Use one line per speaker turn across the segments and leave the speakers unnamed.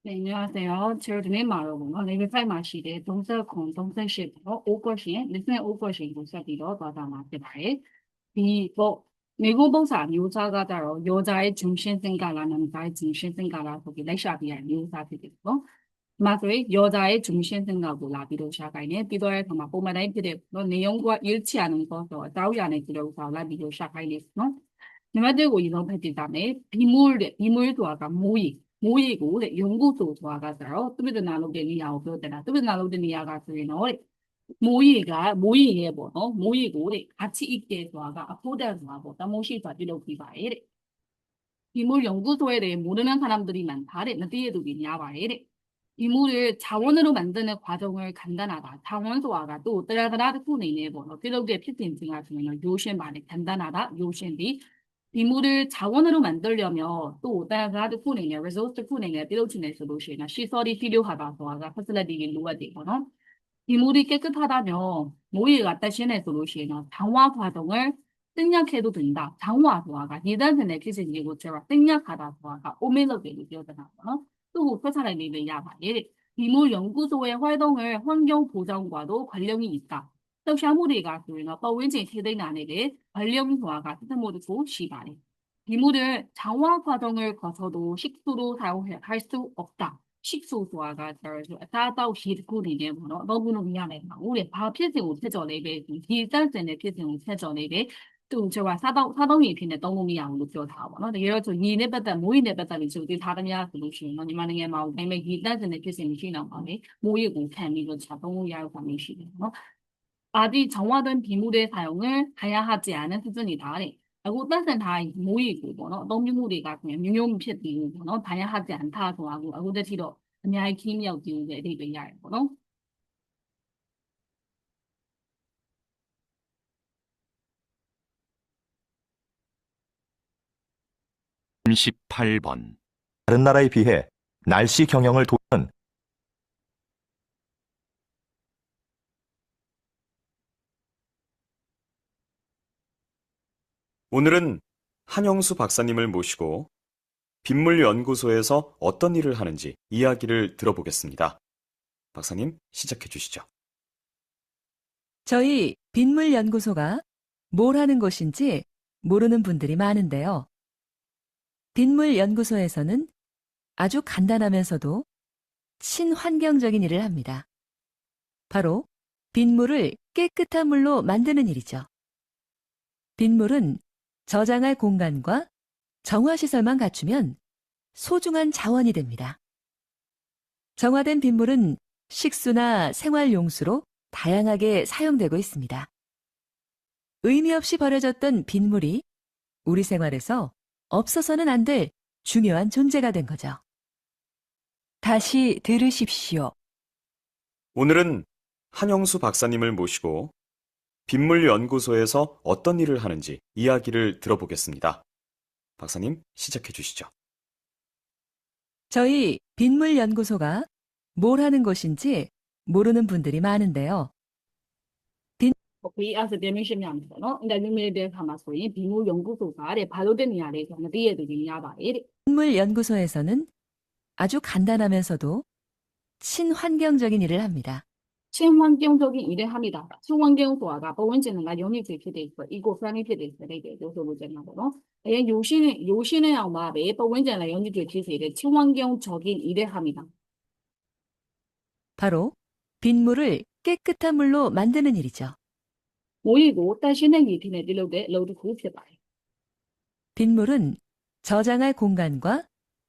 네, 안녕하세요. 제가 드네마로군요. 레벨 5မှာရှိတဲ့39, 38ပေါ့ O question, listening O question ကိုဆက်ပြီးတော့သွားတာမှာဖြစ်ပါတယ်။ဒီပေါ့မိဂုံးပုံစံမျိုးစားကတော့ယောဇာရဲ့ဂျုံရှင်းစင်ကာလာနဲ့မသားဂျုံရှင်းစင်ကာလာဆိုပြီးလိုက်ရှာပြရမျိုးစားဖြစ်တယ်ပေါ့။ဒီမှာဆိုရင်ယောဇာရဲ့ဂျုံရှင်းစင်ကာကိုလာပြီးတော့ရှာခိုင်းတယ်။ပြီးတော့ရဲ့အခါမှာပုံမှန်တိုင်းဖြစ်တဲ့နော်နေုံကရွေးချယ်နေတော့အတောက်ရနေကြလို့ဆိုလိုက်ပြီးတော့ရှာခိုင်းတယ်နော်။နံပါတ်1ကိုရေလုံးဖက်ပြတာမယ်။ဘီမူးဆိုတာကမိုးရေမိုးရေကိုတဲ့ရုံကုဆိုဆိုတာကဆိုတော့သူပြဒနာလုပ်တဲ့နေရာကိုပြောတယ်လားသူပြဒနာလုပ်တဲ့နေရာကဆိုရင်တော့တဲ့မိုးရေရဲ့ပေါ့နော်မိုးရေကိုတဲ့အချစ်အကဲဆိုတာကအဖို့တက်ဆိုတာပေါ့တမိုးရှိစွာပြုလုပ်ပြီးပါရဲ့တဲ့ဒီမိုးရုံကုဆိုတဲ့모르는 사람들이 많다တဲ့မသိတဲ့သူတွေများပါတယ်တဲ့이 물을 자원으로 만드는 과정을 간단하다. 자원 소화가 또 따라따라 듣고 내네 뭐 필요게 필수인 같으면 요신 말이 간단하다. 요신이 이 물을 자원으로 만들려면 또 따라따라 듣고 내네 resource 듣고 내네 필요치네 솔루션이 시설이 필요하다. 소화가 facility를 놓아야 되거든. 이 물이 깨끗하다면 뭐에 갖다 시내 솔루션은 장화 과정을 생략해도 된다. 장화 소화가 예단선의 필수인 것처럼 생략하다 소화가 오밀러게 되어나거든. 또 회사를 야바에 비물 연구소의 활동을 환경 보장과도 관련이 있다. 또 샤무리가 그러나 빠윈진 세대 안에 관련 소화가 모두 시발해. 비물을 장화 과정을 거쳐도 식수로 사용할 수 없다. 식수 소화가 따다오 시드쿠리네 뭐너 너무너무 미안해. 우리 바 필수 못해줘 레벨 비쌀전에 필수 못해줘 레벨 또 저와 사동이 피네 너무 미안하고ပြောထားပါเนาะတကယ်တော့ဆိုညီနဲ့ပတ်သက်မိုးရီနဲ့ပတ်သက်ပြီးဆိုဒီထားသမျှဆိုလို့ရှိရင်เนาะညီမနိုင်ငံမှာဒါပေမဲ့ညီတက်စင်တဲ့ဖြစ်စဉ်မရှိတော့ပါဘူးမိုးရီကိုခံပြီးတော့ချက်သုံးလို့ရတဲ့ความရှိတယ်เนาะ아직 정화된 비물의 사용을 해야 하지 않은 수준이다. 그리고 뜻은 다 모이고 뭐너 너무 무리가 그냥 유용ဖြစ်ပြီး 뭐너 봐야 하지 않다 소하고 그리고 대티도 그냥 기미역 지우게 되게 야요 뭐너
38번.
다른 나라에 비해 날씨 경영을 도우는
오늘은 한영수 박사님을 모시고 빗물연구소에서 어떤 일을 하는지 이야기를 들어보겠습니다. 박사님, 시작해 주시죠.
저희 빗물연구소가 뭘 하는 곳인지 모르는 분들이 많은데요. 빗물연구소에서는 아주 간단하면서도 친환경적인 일을 합니다. 바로 빗물을 깨끗한 물로 만드는 일이죠. 빗물은 저장할 공간과 정화시설만 갖추면 소중한 자원이 됩니다. 정화된 빗물은 식수나 생활용수로 다양하게 사용되고 있습니다. 의미 없이 버려졌던 빗물이 우리 생활에서 없어서는 안 될 중요한 존재가 된 거죠. 다시 들으십시오.
오늘은 한영수 박사님을 모시고 빗물연구소에서 어떤 일을 하는지 이야기를 들어보겠습니다. 박사님, 시작해 주시죠.
저희 빗물연구소가 뭘 하는 곳인지 모르는 분들이 많은데요.
โอเคအဲ့ဒါပြန်လို့ရှင်းပြမယ်ပေါ့နော်အဲ့ဒါလူမျိုးတွေတဲ့အခါမှာဆိုရင်ဘီမိုး연구소가တဲ့ဘာလို့တဲ့နေရာလေးဆိုမသိရတဲ့သူတွေများပါတယ်တဲ့
빗물연구소에서는 아주 간단하면서도 친환경적인 일을 합니다.
친환경적인 일을 합니다. 친환경소화가 보온진과 연입이ဖြစ်တဲ့အတွက် eco-friendly ဖြစ်တဲ့ဆိုတဲ့ပြောဆိုလို့ကျွန်တော်ပေါ့နော် 요시는 아마 매 보온진과 연입이ဖြစ်စေတဲ့ 친환경적인 일을 합니다.
바로 빗물을 깨끗한 물로 만드는 일이죠.
모이고 따시는 일팀에 들려오게 로드쿠 ဖြစ်ပါတယ်.
빗물은 저장할 공간과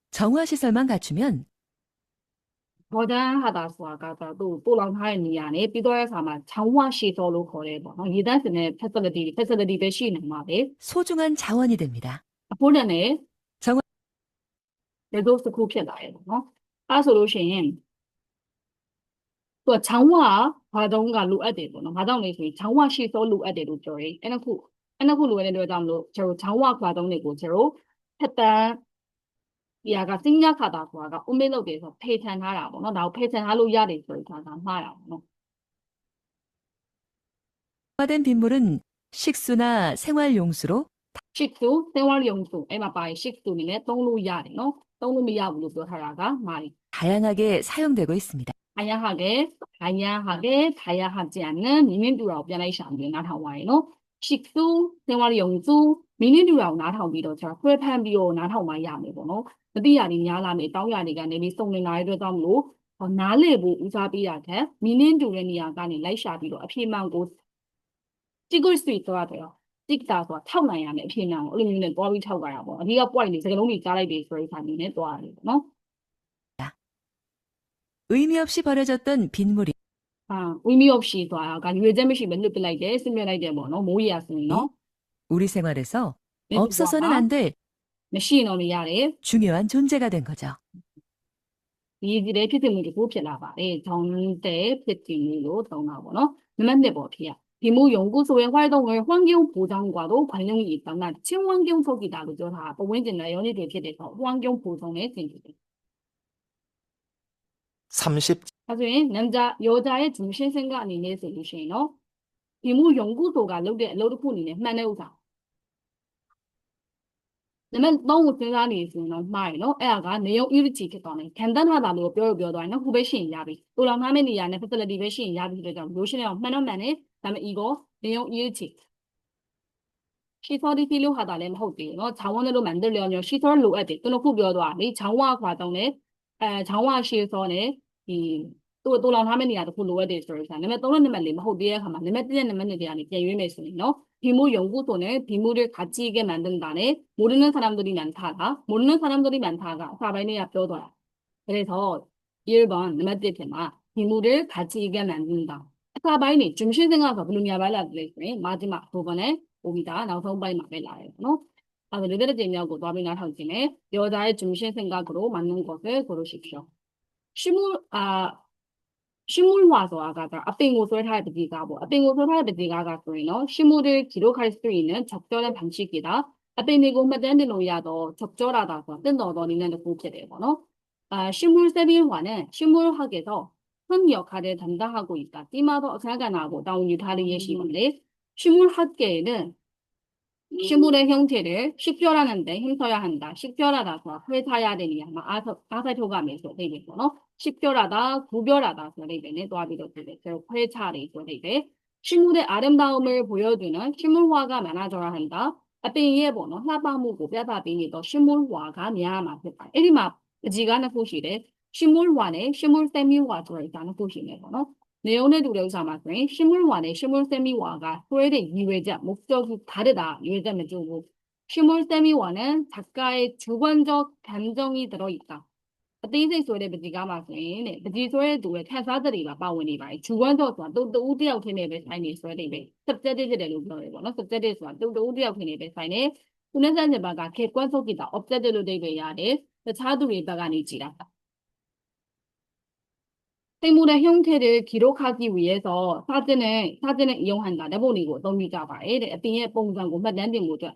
정화시설만 갖추면
저장하다 소화가 또 또랑하는နေရာနဲ့ ပြီးတော့အခါမှာ 정화시설로ခေါ်တယ်ပေါ့နော်. 예단스는 facilityပဲရှိနေမှာပဲ.
소중한 자원이 됩니다.
အဖို့နဲ့
정화
resource တစ်ခုဖြစ်လာတယ်ပေါ့နော်. အဲဆိုလို့ရှိရင်또 장화 과정가လိုအပ်တယ်ပေါ့နော်. ဘာကြောင့်လဲဆိုရင် 장화 시설လိုအပ်တယ်လို့ပြောတယ်. အဲ့နှစ်ခုလိုအပ်တဲ့အတွက်ကြောင့်မလို့ 저로 장화 과정တွေကို 저로 했던 이야가 생략하다 소화가 오밀로돼서 폐탄하라ပေါ့နော်. 나도 폐탄하로 야래 소리가 나마야ပေါ့နော်.
정화된 빗물은 식수나 생활용수로
식수, 생활용수, 에마 바이 식수는 သုံးလို့ရတယ်နော်. သုံးလို့မရဘူးလို့ပြောထားတာကမာရီ
다양하게 사용되고 있습니다.
다양하지 않는 미민두라고 변화시키는 나타와요. 식수, 생활 용수, 미민두라고 나타오기도 저 회판비로 나타오마 야매고노. 어디야리 냐라메 따오야리가 내비送는 나이도 담로 나래부 우사비야게 미민두의 니야가니 라이샤비로 앞이만고 찍을 수 있어야 돼요. 찍다서 타고나야 해. 앞이만 얼른 또아비 타고 가야 뭐. 네가 빠이니 제가 너무 잘라야 돼. 소리 사니네 또아리. 너?
의미 없이 버려졌던 빗물이
의미 없이 둬요. 그러니까 요즘에 맨날 빌라이게 쓰면 이제 뭐 모이야스니
우리 생활에서 없어서는 안 될
메시노미 야래
중요한 존재가 된 거죠.
이들의 피드물이 고필라봐. 정대 피드물로 나오나 맨날 뭐 피야. 비무 연구소의 활동을 환경 보장과도 관련이 있다. 나 친환경 속이다 그죠? 다 보wen진나 연이 대피돼서 환경 보존에 생기게.
30.
나중에 남자 여자의 중심 생각이 내 솔루션이노. 비무 연구소가 로드폰이네. 만에 우사. 그러면 너무 생각이 있으면 말이노. 애가 내용 일찍 했더니 간단하다고ပြောတော့후배 시인 야비. 또랑 하면 이 안에 facility 배 시인 야비 그러죠. 요신에 만에 그다음에 이거 내용 일찍. 시설이 필요하다는 호대요. 자원으로 만들려면 시설을 놓아야 돼. 또 놓고ပြောတော့이 장화 과정에 장화 시설에 또 또랑 하면 이야도 그 놓아야 돼. 그래서 내가 또는 내가 호대에 가면 내가 뜨는 내가 아니 예외메스니노. 비무 연구소는 비무를 가치 있게 만든다네. 모르는 사람들이 많다가 사바이니 앞서더라. 그래서 1번 내가 뜻해마 비무를 가치 있게 만든다. 사바이니 중심 생각해서 물론이야 발라드레스니 마지막 2번에 오기다 나와서 빨리 말해 라요. 아, 레벨을 재미하고 너비나 하기네. 여자의 중심 생각으로 맞는 것을 고르십시오. 식물화소 아가가 앞에 곳을 할 베지가 뭐 앞에 곳을 할 베지가가 소리노 식물을 기록할 수 있는 적절한 방식이다. 앞에 있는 것만 되는 노야도 적절하다고 뜻어도 있는 게 되거노. 식물 세밀화는 식물학에서 큰 역할을 담당하고 있다. 띠마도 생각나고 나온 유타리 예시인데 식물학계에는 식물의 형태를 식별하는데 힘써야 한다. 식별하다서 회사야 되니 아마 아사토감에서 되겠거노. 식별하다, 구별하다 소리되네. 도와비도 되겠어요. 회차를 소리돼. 식물의 아름다움을 보여주는 식물화가 많아져야 한다. 앞에 이해보노. 하바무고 뼈다비니도 식물화가 미야마겠다. 이리마 지가는 소시래. 식물화네 식물세미화 들어있다는 소시네. 내용의 두려우사마서는 식물화네 식물세미화가 소외의 이외자 목적이 다르다. 이외자면 주고 식물세미화는 작가의 주관적 감정이 들어있다. အသေးစိတ်ဆိုတဲ့ပတိကားမှာဆိုရင်တဲ့ပတိဆွဲသူရဲ့ခန်းစားချက်တွေပါဝင်နေပါတယ်ဂျူဝမ်းတော့ဆိုတာတူတူတယောက်ထင်းနေပဲဆိုင်နေဆွဲနေပဲ subjective ဖြစ်တယ်လို့ပြောတယ်ပေါ့နော် subjective ဆိုတာတူတူတယောက်ထင်းနေပဲဆိုင်နေသူနဲ့ဆက်ချက်ဘက်ကခေကွန်းဆုပ်ကြည့်တာ objective လို့အဓိပ္ပာယ်ရတယ်တခြားသူတွေဘက်ကနေကြည့်တာ생물의 형태를 기록하기 위해서 사진을 이용한다. 내보내고 너무 잡아야 앞에 봉장고 맞는 모두.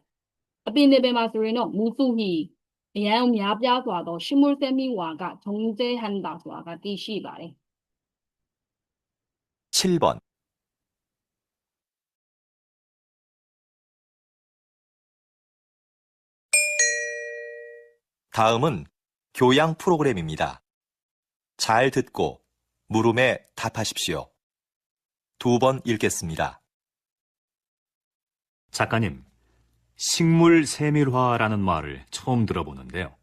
앞에 내배마 소리는 무수히 야용 야비아서도 식물 세미화가 정제한다. 소아가 디시 말해.
7번. 다음은 교양 프로그램입니다. 잘 듣고 물음에 답하십시오. 2번 읽겠습니다.
작가님, 식물 세밀화라는 말을 처음 들어보는데요.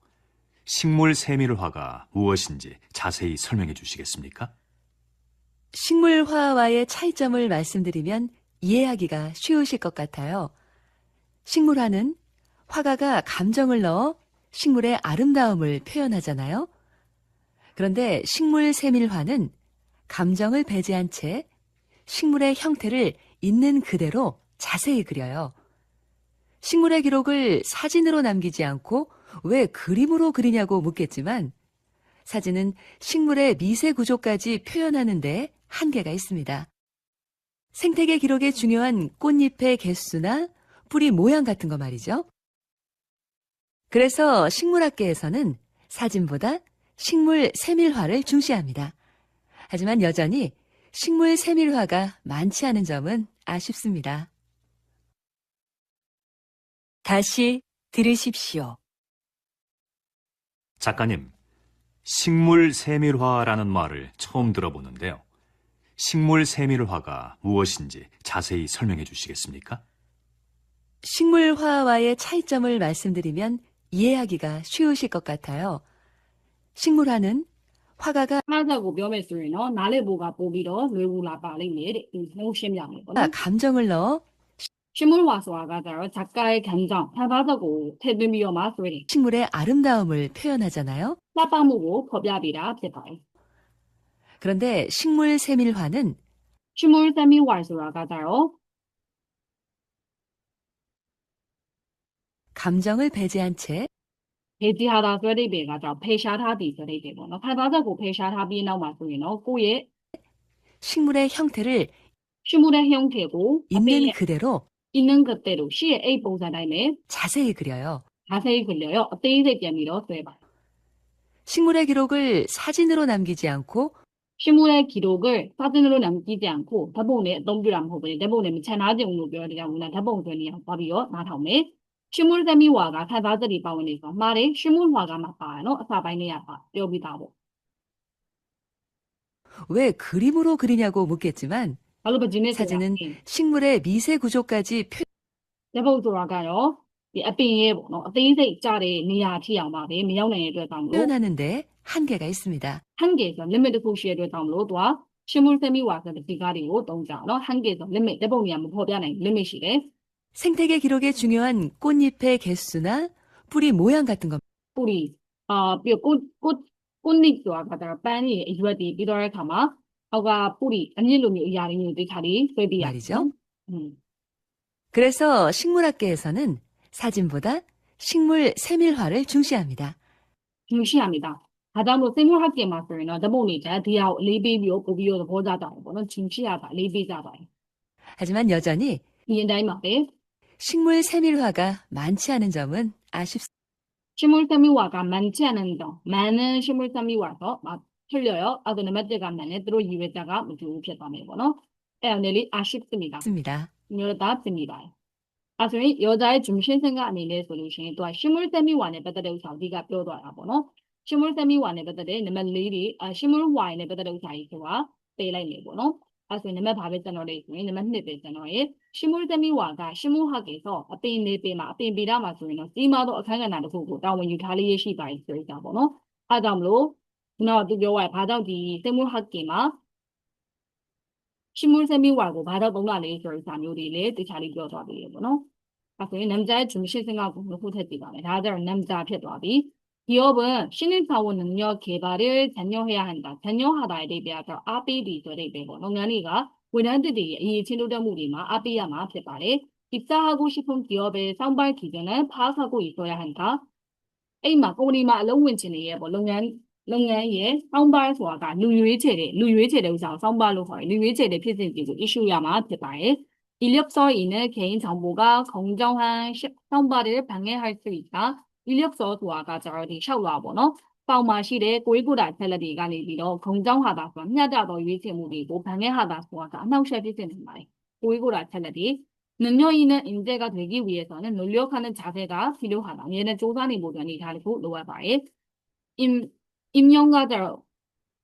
식물 세밀화가 무엇인지 자세히 설명해 주시겠습니까?
식물화와의 차이점을 말씀드리면 이해하기가 쉬우실 것 같아요. 식물화는 화가가 감정을 넣어 식물의 아름다움을 표현하잖아요. 그런데 식물 세밀화는 감정을 배제한 채 식물의 형태를 있는 그대로 자세히 그려요. 식물의 기록을 사진으로 남기지 않고 왜 그림으로 그리냐고 묻겠지만 사진은 식물의 미세 구조까지 표현하는 데 한계가 있습니다. 생태계 기록에 중요한 꽃잎의 개수나 뿌리 모양 같은 거 말이죠. 그래서 식물학계에서는 사진보다 식물 세밀화를 중시합니다. 하지만 여전히 식물 세밀화가 많지 않은 점은 아쉽습니다. 다시 들으십시오.
작가님, 식물 세밀화라는 말을 처음 들어보는데요. 식물 세밀화가 무엇인지 자세히 설명해 주시겠습니까?
식물화와의 차이점을 말씀드리면 이해하기가 쉬우실 것 같아요. 식물화는 화가가
အားသက်ကိုပြောမယ်ဆိုရင်တော့နားလည်ဖို့ကပို့ပြီးတော့လွယ်ကူလာပါလိမ့်မယ်တဲ့ဒီနှုတ်ရှင်းပြမယ်ပေါ့နော်
감정을 넣어
식물화ဆိုတာကကြတော့작가의 감정ထားသက်ကိုထည့်သွင်းပြီးတော့မှဆိုရင်
식물의 아름다움을 표현하잖아요.
လှပမှုကိုဖော်ပြပေးတာဖြစ်ပါတယ်
그런데 식물 세밀화는
식물 세밀화ဆိုတာကကြတော့
감정을 배제한 채
ဖေးကြတာဆိုတဲ့ပေကကြတော့ဖေရှားထားသည်ဆိုတဲ့ပေပေါ့နော်ထားသက်ကိုဖေရှားထားပြီးနောက်မှာဆိုရင်တော့ကိုယ့်ရဲ့
식물의 형태를
식물의 형태고
있는 그대로
있는 그대로 시의 Aပုံစံတိုင်းပဲ
자세히 그려요.
자세히 그려요.အသေးစိတ်ပြန်ပြီးတော့ဆွဲပါ
식물의 기록을 사진으로 남기지 않고
식물의 기록을 사진으로 남기지 않고ဓာတ်ပုံနဲ့အသုံးပြုတာမဟုတ်ဘဲဓာတ်ပုံနဲ့မချန်ထားခြင်းလို့ပြောတဲ့ကြောင့်ဓာတ်ပုံဆွဲနေအောင်ပါပြီးတော့နားထောင်မယ် 식물 세밀화가ထားသက်တွေပါဝင်နေဆိုမှားတယ် 식물화가မှာပါတယ်နော်အစာပိုင်းလေးကပါပြောပြီးသားပေါ့
왜 그림으로 그리냐고 묻겠지만
ဘာလို့ပဂျင်းနဲ့ဆိုတာ
사진은 식물의 미세 구조까지
ဓာတ်ပုံဆိုတာကတော့ဒီအပင်ရဲ့ပေါ့နော်အသေးစိတ်ကြတဲ့နေရာထိအောင်ပါပဲမရောက်နိုင်တဲ့အတွက်ကြောင့်မလို့
표현하는데 한계가 있습니다.
한계ဆို limit တစ်ခုရှိတဲ့အတွက်ကြောင့်မလို့သူက 식물 세밀화ဆိုတဲ့ဒီကားတွေကိုသုံးကြအောင်နော် 한계ဆို limit ဓာတ်ပုံတွေကမဖော်ပြနိုင် limit ရှိတယ်
생태계 기록에 중요한 꽃잎의 개수나 뿌리 모양 같은 것
ပူရီပြီးတော့ကိုနစ်ဆိုတာကပန်းကြီးအရွက်တွေပြီးတော့တဲ့အခါမှာအောက်ကပူရီအမြင့်လိုမျိုးအရာတွေမျိုးတွေခါလေးဆွဲပြရ
말이죠.
อืม
그래서 식물학계에서는 사진보다 식물 세밀화를 중시합니다.
ယူရှိရမိတာဒါကြောင့်မို့စိတ်မွဟတ်ကင်မှာဆိုရင်တော့ဓာတ်ပုံတွေတက်ဒီဟာကိုအလေးပေးပြီးတော့ပို့ပြီးတော့သဘောကျကြတယ်ပေါ့နော်ယူရှိရတာအလေးပေးကြပါတယ်
하지만 여전히
ဒီအတိုင်းပါပဲ
식물 세밀화가 많지 않은 점은 아쉽습니다.
식물 세밀화가 많지 않은 점 많은 식물 세밀화서 틀려요 아도နံပါတ်1ကမှန်တယ်သူတို့ရည်ရွယ်ချက်ကမတူဘူးဖြစ်သွားမယ်ပေါ့နော်အဲ့ဒါလေး 아쉽습니다 မျိုးသားပြင်ပြီးပါတယ်အဲဆိုရင်ယောဇာရဲ့ဂျုံရှင်းစင်ကအနေနဲ့ဆိုလို့ရှိရင်သူက 식물 세밀화 နဲ့ပတ်သက်တဲ့ဥစ္စာကိုအဓိကပြောသွားတာပေါ့နော် 식물 세밀화 နဲ့ပတ်သက်တဲ့နံပါတ်4တွေ식물화 နဲ့ပတ်သက်တဲ့ဥစ္စာကြီးဆိုတာပေးလိုက်မယ်ပေါ့နော်အဲဆိုရင်နံပါတ်ဘာပဲကျွန်တော်လေးဆိုရင်နံပါတ်2ပဲကျွန်တော်ရဲ့ 식물 세밀화က 식물학에서 အပင်နေပင်မှာအပင်ပေတာမှာဆိုရင်တော့စီးမားသောအခန်းကဏ္ဍတစ်ခုကိုတာဝန်ယူထားလေးရရှိပါတယ်ဆိုတဲ့အကြောင်းပေါ့နော်အဲကြောင့်မလို့ခုနကသူပြောရဘာကြောင့်ဒီ 식물학 မှာ 식물 세밀화ကိုဘာတော့ပုံလာလဲဆိုတဲ့စာမျိုးတွေလည်းတခြားလေးပြောသွားပြီပေါ့နော်အဲဆိုရင်남자의 중심 생각을 놓고 했지만 다 남자ဖြစ်သွားပြီ 기업은 신입사원 능력 개발을 전념해야 한다. 전념하다에 대비해서 아비리 소리 배고 농간이가 원한들이 이 진로대무리만 아비야마ဖြစ်ပါတယ်. 입사하고 싶은 기업의 상발 기준을 파악하고 있어야 한다. 이마 꼬리마 롱wen치네 뭐 농간의 상발 소화가 누유체의 우선 상발로 거의 누유체의 필수적이고 이슈야마 ဖြစ်ပါတယ်. 인력서에 있는 개인 정보가 공정한 상발을 방해할 수 있다. 인력서 도와가 저기 샤워하고는 파마시의 고위고라 텔레비가 내비로 공정하다မျှတသော 유의체물이고 방해하다 소화가 나오셔야 되는 말. 고위고라 텔레비 능력 있는 인재가 되기 위해서는 노력하는 자세가 필요하다. 얘는 조사니 모전이 다르고 놓아봐요. 임용가 저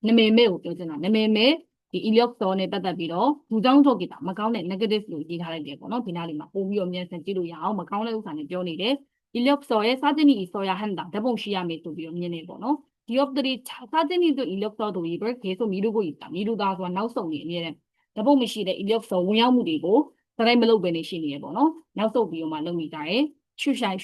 내매매우 표현하나 내매매 이 인력서에 받아비로 부정적이다. 막가운데 네거티브로 얘기하는 거는 비나리만 오미오면 센지로 야오 막가운데 우산에ပြောနေတယ်. 인력서에 사진이 있어야 한다. 대봉 시야에 또 비용년에 번호. 기업들이 사진이도 인력서 도입을 계속 미루고 있다. 미루다가 나우성이 얘는 대봉 시대 인력서 운영물이고 사람이 로베네 시니에 번호. 나우성 비용만 넘이다에 출샤이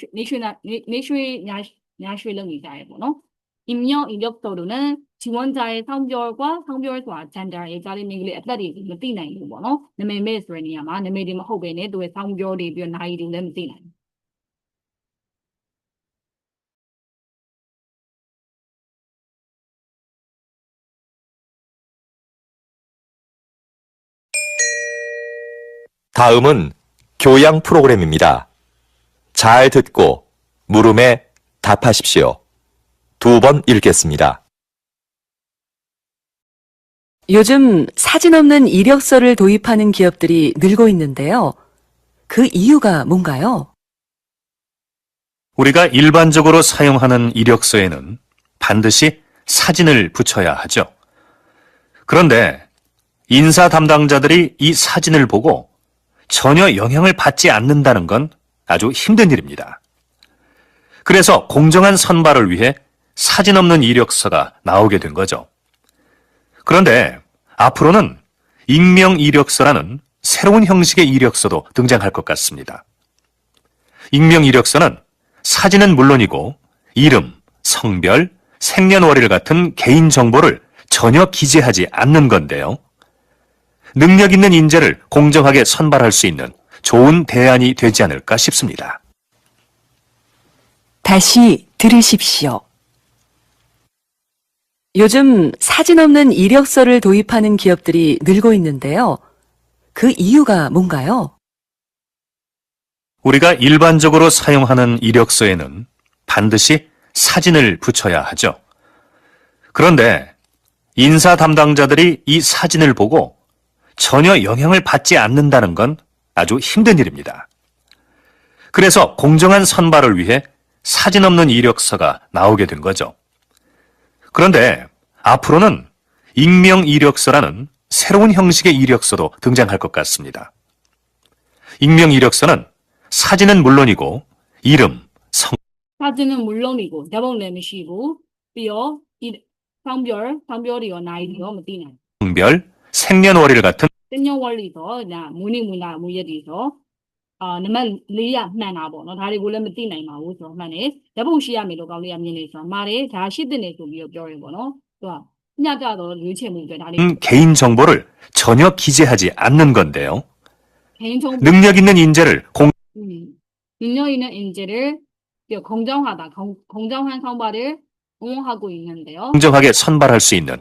내슈 넘이다에 번호. 임용 인력서로는 지원자의 성별과 성별과 잔자의 자리 민글의 앞다리 못띠나요 번호. 내매매 소리야마 내매디 호베네 도의 성별이 비어 나이도 냄띠나요.
다음은 교양 프로그램입니다. 잘 듣고 물음에 답하십시오. 2번 읽겠습니다.
요즘 사진 없는 이력서를 도입하는 기업들이 늘고 있는데요. 그 이유가 뭔가요?
우리가 일반적으로 사용하는 이력서에는 반드시 사진을 붙여야 하죠. 그런데 인사 담당자들이 이 사진을 보고 전혀 영향을 받지 않는다는 건 아주 힘든 일입니다. 그래서 공정한 선발을 위해 사진 없는 이력서가 나오게 된 거죠. 그런데 앞으로는 익명 이력서라는 새로운 형식의 이력서도 등장할 것 같습니다. 익명 이력서는 사진은 물론이고 이름, 성별, 생년월일 같은 개인 정보를 전혀 기재하지 않는 건데요. 능력 있는 인재를 공정하게 선발할 수 있는 좋은 대안이 되지 않을까 싶습니다.
다시 들으십시오. 요즘 사진 없는 이력서를 도입하는 기업들이 늘고 있는데요. 그 이유가 뭔가요?
우리가 일반적으로 사용하는 이력서에는 반드시 사진을 붙여야 하죠. 그런데 인사 담당자들이 이 사진을 보고 전혀 영향을 받지 않는다는 건 아주 힘든 일입니다. 그래서 공정한 선발을 위해 사진 없는 이력서가 나오게 된 거죠. 그런데 앞으로는 익명 이력서라는 새로운 형식의 이력서도 등장할 것 같습니다. 익명 이력서는 사진은 물론이고 이름,
사진은 물론이고 대본လည်းမရှိဘူးပြီးတော့이 성별이요 나이요မသိနိုင်
성별, 생년월일 같은
생년월일서 나 문이문화 무예리서နံပါတ်4ရမှန်တာပေါ့နော်ဒါတွေကိုလည်းမသိနိုင်ပါဘူးဆိုတော့မှန်တယ်ဓာတ်ပုံရှိရမယ်လို့ကောင်းလေးကမြင်နေဆိုတော့မှားတယ်ဒါရှိတဲ့နေဆိုပြီးတော့ပြောရင်ပေါ့နော်သူကညကြတော့ရွေးချယ်မှုတွေဒါလေး
개인 정보를 전혀 기재하지 않는 건데요.
개인 정보
능력 있는 인재를
능력 있는 인재를 공정한 선발을 옹호하고 있는데요.
공정하게 선발할 수 있는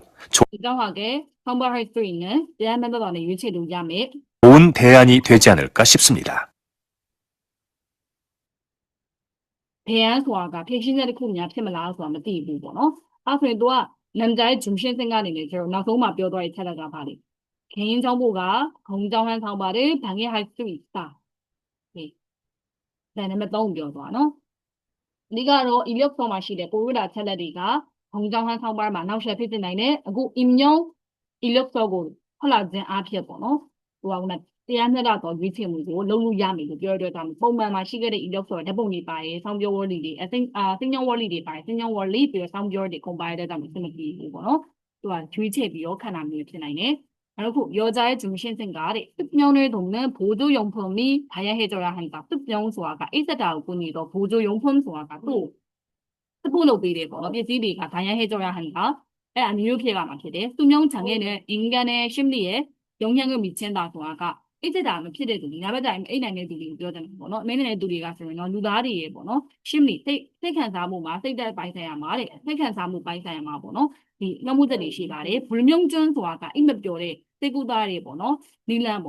공정하게 선발할 수 있는 대한민국의 유치노자매
좋은 대안이 되지 않을까 싶습니다.
대안 소화가 백신의 국냐 피말라 소화 မသိဘူးပေါ့နော်အဲ့ဆိုရင်သူက남자의 중심 생각이네 저နောက်ဆုံးမှပြောသွားတဲ့ချက်လက်ကပါလေ 개인 정보가 공정한 선발을 방해할 수 있다. 네. 그다음에 또ပြောသွားနော် 네가로 인력서만 시대 보유라 찰라리가 공정한 선발만 나오셔야 되지 나이네အခု 임용 인력서고 헐라진 앞에 보노 또하고는တရားမျှတသောရွေးချယ်မှုကိုလုပ်လို့ရမယ်လို့ပြောရတဲ့အခါမှာပုံမှန်မှာရှိခဲ့တဲ့ inbox ဓာတ်ပုံတွေပါတယ်စောင်းပြောဝလိတွေစင်ညောဝလိတွေပါတယ်စင်ညောဝလိပြီးတော့စောင်းပြောတွေ compile တဲ့အခါမှာစမပြေဘူးပေါ့နော်သူကရွေးချယ်ပြီးတော့ခဏမျိုးဖြစ်နိုင်တယ်그리고 여자의 중심생각에 습면을 돕는 보조용품이 다양해져야 한다. 습면 소화가 있었다고 보니도 보조용품 소화가 또 스포노비리 비리가 다양해져야 한다. 아니 이렇게가 막히대. 수면 장애는 인간의 심리에 영향을 미친다 소화가 이제다면 피대들이 나바다임 애나네들이ပြော되는 거노. 매네들이 가서는 누다리에 보노. 심리 색한 사무마 색달 바이사야 말에 색한 사무 바이사야 마 보노. 이 너무들이 시발에 불명준 소화가 임맵교래 세구다리 보노. 닐란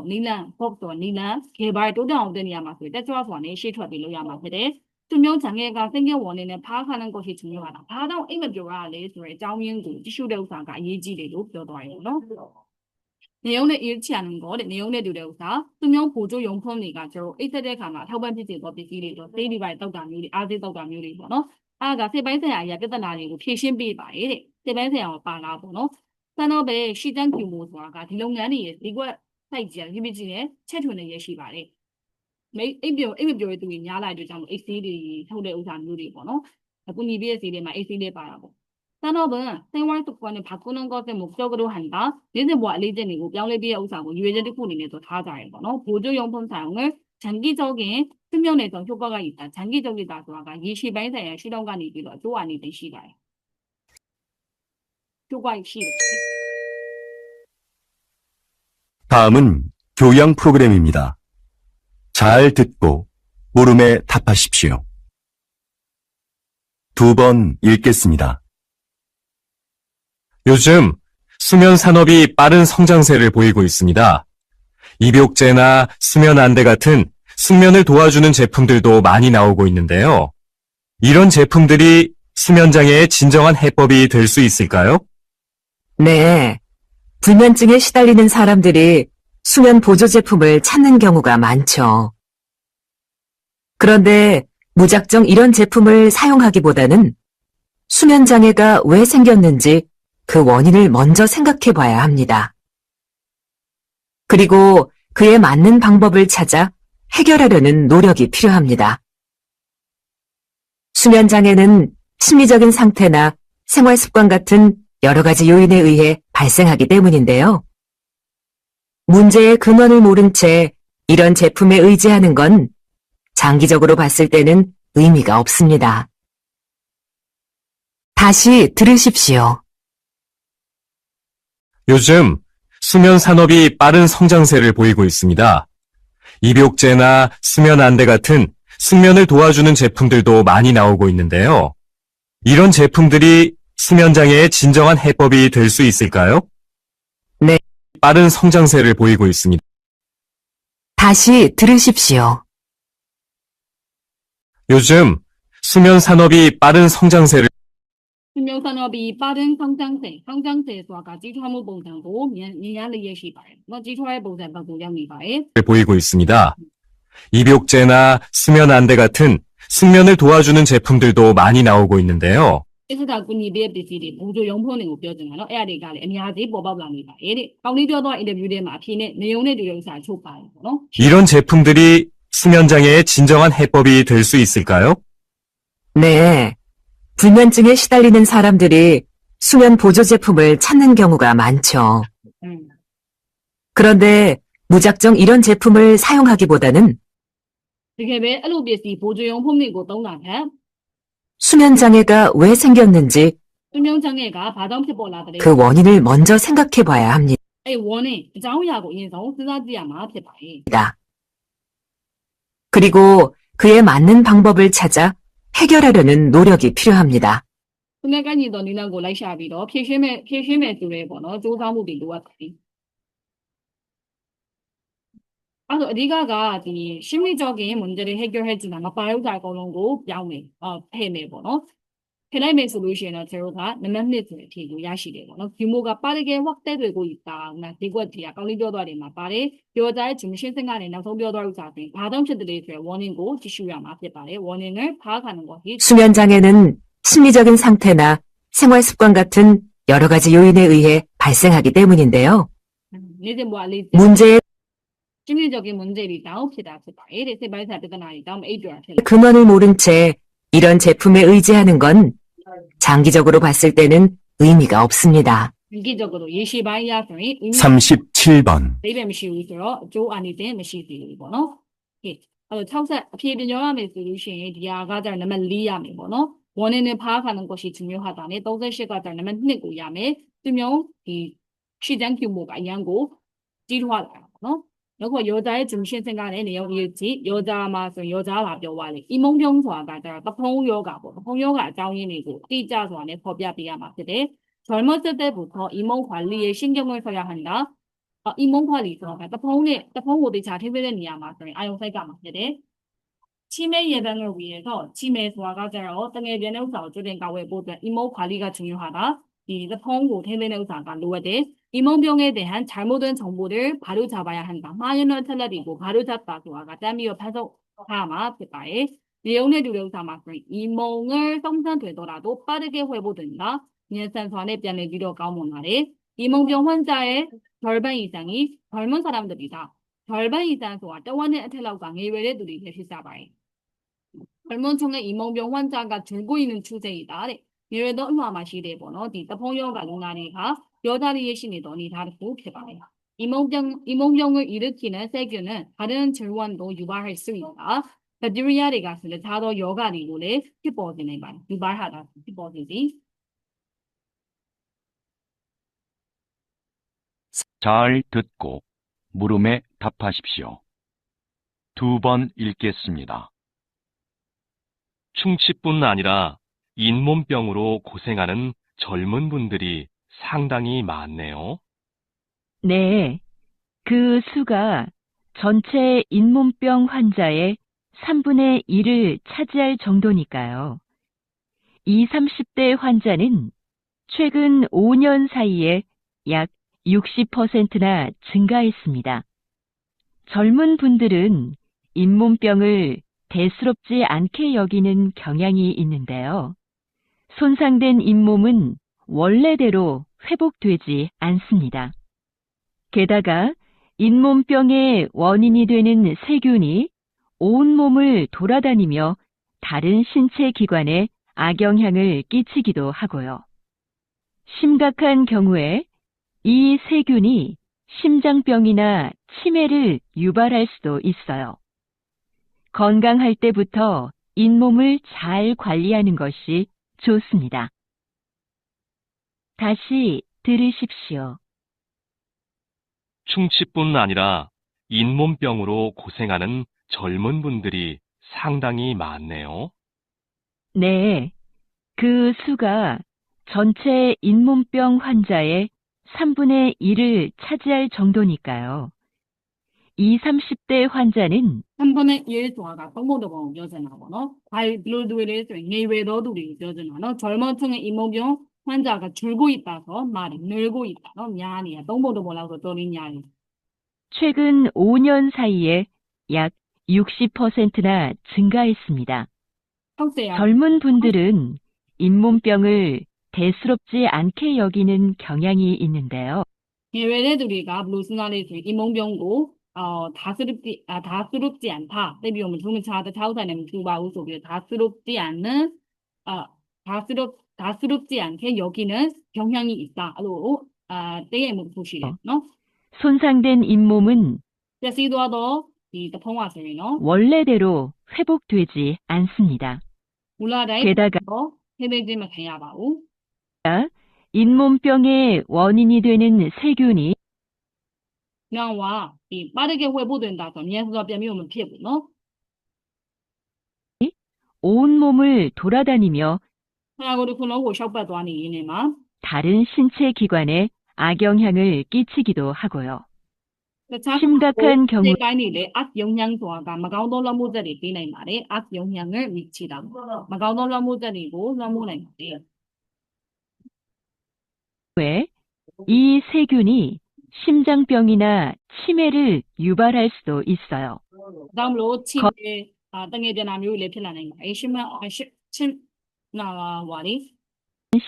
법도 닐란 개발 도장 되는 야마서 대처와서는 시트와비로 야마세대. 수면 장애가 생겨 원인을 파악하는 것이 중요하다. 파당 임맵교가 레스의 장면도 지슈대 우사가 예지대로ပြောသွားတယ်နော်. 내용을 잃지 않은 거, 내용을 두려우사, 수면 보조 용품이가 저 이세대 가마ထောက်ပံ့ ဖြစ်စေသော ပစ္စည်းတွေတော့ စေးဒီပိုင်းတောက်တာမျိုးတွေအားသေးတောက်တာမျိုးတွေပေါ့နော်အားကစိတ်ပိုင်းဆိုင်ရာအရာပြဿနာတွေကိုဖြေရှင်းပေးပါတယ်တဲ့စိတ်ပိုင်းဆိုင်ရာကိုပါလာပေါ့နော်ဆန်းတော့ပဲရှီတန်းကျူမိုဆိုတာကဒီလုပ်ငန်းတွေရဲ့ဒီကွက်စိုက်ကြည့်ပြီးနဲ့ချက်ထွင်နေရရှိပါတယ်မိတ်အိမ်ပြောတဲ့သူတွေများလာတဲ့ကြောင့်အိတ်ဆေးတွေထုတ်တဲ့ဥစ္စာမျိုးတွေပေါ့နော်အခုညီပြည့်ဆေးတွေမှာအိတ်ဆေးလေးပါတာပေါ့산업은 생활 습관을 바꾸는 것을 목적으로 한다. 내세 뭐 알리제니고 병례비의 우사고 유해제들 꾸리네도 다 잘해보노. 보조용품 사용을 장기적인 측면에서 효과가 있다. 장기적이다 소화가 20일사의 실험관이 길어 조안이 된 시발. 효과의 시를.
다음은 교양 프로그램입니다. 잘 듣고 물음에 답하십시오. 2번 읽겠습니다.
요즘 수면 산업이 빠른 성장세를 보이고 있습니다. 입욕제나 수면 안대 같은 숙면을 도와주는 제품들도 많이 나오고 있는데요. 이런 제품들이 수면 장애의 진정한 해법이 될 수 있을까요?
네. 불면증에 시달리는 사람들이 수면 보조 제품을 찾는 경우가 많죠. 그런데 무작정 이런 제품을 사용하기보다는 수면장애가 왜 생겼는지 그 원인을 먼저 생각해 봐야 합니다. 그리고 그에 맞는 방법을 찾아 해결하려는 노력이 필요합니다. 수면장애는 심리적인 상태나 생활 습관 같은 여러 가지 요인에 의해 발생하기 때문인데요. 문제의 근원을 모른 채 이런 제품에 의지하는 건 장기적으로 봤을 때는 의미가 없습니다. 다시 들으십시오.
요즘 수면 산업이 빠른 성장세를 보이고 있습니다. 입욕제나 수면 안대 같은 숙면을 도와주는 제품들도 많이 나오고 있는데요. 이런 제품들이 수면 장애의 진정한 해법이 될 수 있을까요?
네.
빠른 성장세를 보이고 있습니다.
다시 들으십시오.
요즘 수면 산업이 빠른 성장세를
수면 산업이 빠른 성장세ဆိုတာကကြီးထွားမှုပုံစံကိုမြင်ရလျက်ရှိပါတယ်။နော်ကြီးထွားတဲ့ပုံစံဘက်ကိုရောက်နေပါတယ်။
보이고 있습니다. 입욕제나 수면 안대 같은 숙면을 도와주는 제품들도 많이 나오고 있는데요.
အစ်စတာကူညီပေးတဲ့ပစ္စည်းတွေဘူဂျိုရုံဖုန်းတွေကိုပြောချင်တာနော်အဲ့အရာတွေကလည်းအများကြီးပေါ်ပေါက်လာနေပါတယ်တဲ့။ကောင်းလေးပြောတော့အင်တာဗျူးထဲမှာအဖြေနဲ့နေုံနဲ့တူတဲ့ဥစ္စာချုပ်ပါတယ်ပေါ့နော်
이런 제품들이 수면 장애의 진정한 해법이 될 수 있을까요?
네. 불면증에 시달리는 사람들이 수면 보조 제품을 찾는 경우가 많죠.
။อืม
그런데 무작정 이런 제품을 사용하기보다는
တကယ်ပဲအဲ့လိုပစ္စည်းဘူဂျိုရုံဖုန်းတွေကိုသုံးတာထက်
수면 장애가 왜 생겼는지
သူမျိုးချမ်းငယ်ကဘာကြောင့်ဖြစ်ပေါ်လာတဲ့
그 원인을 먼저 생각해 봐야 합니다.
အဲ့ warning အကြောင်းအရာကိုအရင်ဆုံးစဉ်းစားကြည့်ရမှာဖြစ်ပါတယ်
그리고 그에 맞는 방법을 찾아 해결하려는 노력이 필요합니다.
။သူနဲ့ကိုက်ညီသောနည်းလမ်းကိုလိုက်ရှာပြီးတော့ဖြည့်ရှင်းမဲ့ဆိုရဲပေါ့နော်စူးစမ်းမှုတွေလိုအပ်ပါတယ်။အဲ့တော့အဓိကကဒီ심리적인 문제를 해결해 주나မပါရုပ်စာအကုန်လုံးကိုပြောင်းမယ်ထည့်မယ်ပေါ့နော်ထည့်လိုက်မယ်ဆိုလို့ရှိရင်တော့ကျွန်တော်ကနံပါတ်1ဆိုတဲ့အထည်ကိုရရှိတယ်ပေါ့နော်ဒီမိုကပါရကဲဝက်တဲ့တွေကိုတာနာဒီကွက်တီကကောင်းလေးပြောသွားတယ်မှာပါတယ်ပြောတဲ့ဂျင်မရှင်းစင်ကနေနောက်ဆုံးပြောသွားဥစ္စာဆိုရင်ဘာကြောင့်ဖြစ်တယ်လဲဆိုရယ် warning ကိုကြည့်ရှုရမှာဖြစ်ပါတယ် warning을 파악하는 것이
수면 장애는 심리적인 상태나 생활 습관 같은 여러 가지 요인에 의해 발생하기 때문인데요.
နေ့စဉ်ဘဝလေး
문제의
심리적인 문제들이 나옵시다ဖြစ်ပါတယ်တဲ့စိတ်ပိုင်းဆိုင်ရာပြဿနာတွေတောင်းအိပ်ကြတာဖြစ်လာ
근원을 모른 채 이런 제품에 의지하는 건 장기적으로 봤을 때는 의미가 없습니다.
장기적으로 예시ပိုင်းရဆိုရင်
37번.
အိဗယ်မရှိဘူးဆိုတော့အကျိုးအာနိသင်မရှိသေးဘူးပေါ့နော်ဟေ့အဲ့တော့60အဖြေပြန်ပြောရမယ်ဆိုလို့ရှိရင်ဒီဟာကကျတော့နံပါတ်4ရမယ်ပေါ့နော် 원인을 파악하는 것이 중요하다네 38ကကျတော့နံပါတ်2ကိုရမယ်သူမျိုးဒီရှီတန်းကျူမိုကအရန်ကိုကြီးထွားလာတာပေါ့နော်နောက်ခေါ်ယောဇာရဲ့ဂျင်ရှင်စင်ကလည်းနေရောရေးကြည့်ယောဇာမှာဆိုရင်ယောဇာပါပြောသွားလေအီမုံပြုံးဆိုတာကကျတော့တဖုံးယောဂပေါ့တဖုံးယောဂအကြောင်းရင်းတွေကိုအတိအကျဆိုတာနဲ့ဖော်ပြပေးရမှာဖြစ်တယ်젊었을 때부터 이몸 관리에 신경을 써야 한다. 이몸 관리ဆိုတာကတဖုံးကိုတေချာထိပေးတဲ့နေရာမှာဆိုရင်အာယုံစိုက်ကမှာဖြစ်တယ်치매 예방을 위해서 치매 소화가 되어 등에 변의 우사로 주된 가외 보듯 이몸 관리가 중요하다. 이 통고 태면의 우사가 로에대 이몸병에 대한 잘못된 정보를 바로 잡아야 한다. 마연을 틀려리고 바로 잡다 소화가 땀이어 파서 하마 피바에 내용의 두려운 사마스 이몸을 성장되더라도 빠르게 회복된다. 년산선에 변의 뒤로 가면 말에 이몸병 환자의 절반 이상이 젊은 사람들이다. 절반 이상 소화 또한의 틀라우가 예외의 둘이 계시다바에 젊은 층의 이몽병 환자가 줄고 있는 추세이다. 예외도 얼마 마시대 번호 디 ತಪೋಯೋ가 루나리가 여다리의 신이더니 다르고 개발해. 이몽병을 일으키는 세균은 다른 질환도 유발할 수 있다. 백테리아리가 쓸 자도 여가리로래 피버지네 말 유발하다 피버지지.
잘 듣고 물음에 답하십시오. 2번 읽겠습니다. 충치뿐 아니라 잇몸병으로 고생하는 젊은 분들이 상당히 많네요.
네, 그 수가 전체 잇몸병 환자의 3분의 1을 차지할 정도니까요. 20, 30대 환자는 최근 5년 사이에 약 60%나 증가했습니다. 젊은 분들은 잇몸병을 대수롭지 않게 여기는 경향이 있는데요. 손상된 잇몸은 원래대로 회복되지 않습니다. 게다가 잇몸병의 원인이 되는 세균이 온몸을 돌아다니며 다른 신체 기관에 악영향을 끼치기도 하고요. 심각한 경우에 이 세균이 심장병이나 치매를 유발할 수도 있어요. 건강할 때부터 잇몸을 잘 관리하는 것이 좋습니다. 다시 들으십시오.
충치뿐 아니라 잇몸병으로 고생하는 젊은 분들이 상당히 많네요.
네, 그 수가 전체 잇몸병 환자의 3분의 1을 차지할 정도니까요. 20, 30대 환자는
3분의 1 조화가 똥모도봉 여전하 거너 과일 블루드웨리 뇌외도도 여전하너 젊은 층의 잇몸병 환자가 줄고 있다서 말이 늘고 있다너 미안이야 똥모도봉라고 떠리냐니
최근 5년 사이에 약 60%나 증가했습니다.
평소에
젊은 분들은 잇몸병을 대수롭지 않게 여기는 경향이 있는데요.
예외들이가 블루스나리 잇몸병고 다스럽지 않다. 대비오면 주문 차다 차우사는 두바우 속에 다스럽지 않는 다스럽지 않게 여기는 경향이 있다. 때에 뭐 보시래. 너
손상된 잇몸은
제시도도 이 통화세요.
원래대로 회복되지 않습니다.
몰라다이
게다가
해내지면 해야 봐우.
잇몸병의 원인이 되는 세균이
그냥와 이 빠르게 회복된다서 미에서 변미오면 피해보. 너
온몸을 돌아다니며
하나고리 코너고 셔빠도 아니 이네만.
다른 신체 기관에 악영향을 끼치기도 하고요. 심각한 경우
ပိုင်းတွေလည်း 악영향 도화가 မကောင်းသောလွှမ်းမိုးချက်တွေပေးနိုင်ပါတယ်။ 악영향을 미치다. မကောင်းသောလွှမ်းမိုးချက်တွေကိုလွှမ်းမိုးနိုင်ပါတယ်။
왜 이 세균이 심장병이나 치매를 유발할 수도 있어요.
ဒါကြောင့်မလို့ချိမဲတငယ်ပြန်တာမျိုးတွေလည်းဖြစ်လာနိုင်ပါတယ်။ရှင်းနာပါလေ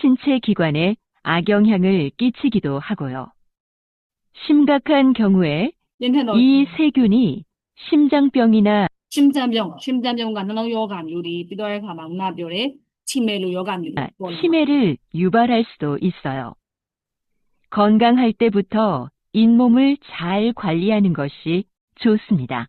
신체 기관에 악영향을 끼치기도 하고요. 심각한 경우에 이 세균이 심장병이나
심장병과နှလုံးရောဂါမျိုးတွေပြီးတော့တဲ့အခါမှာခုနပြောတဲ့ချိမဲလိုယောဂမျိုးတွေပေါ်လာ
치매를 유발할 수도 있어요. 건강할 때부터 잇몸을 잘 관리하는 것이 좋습니다.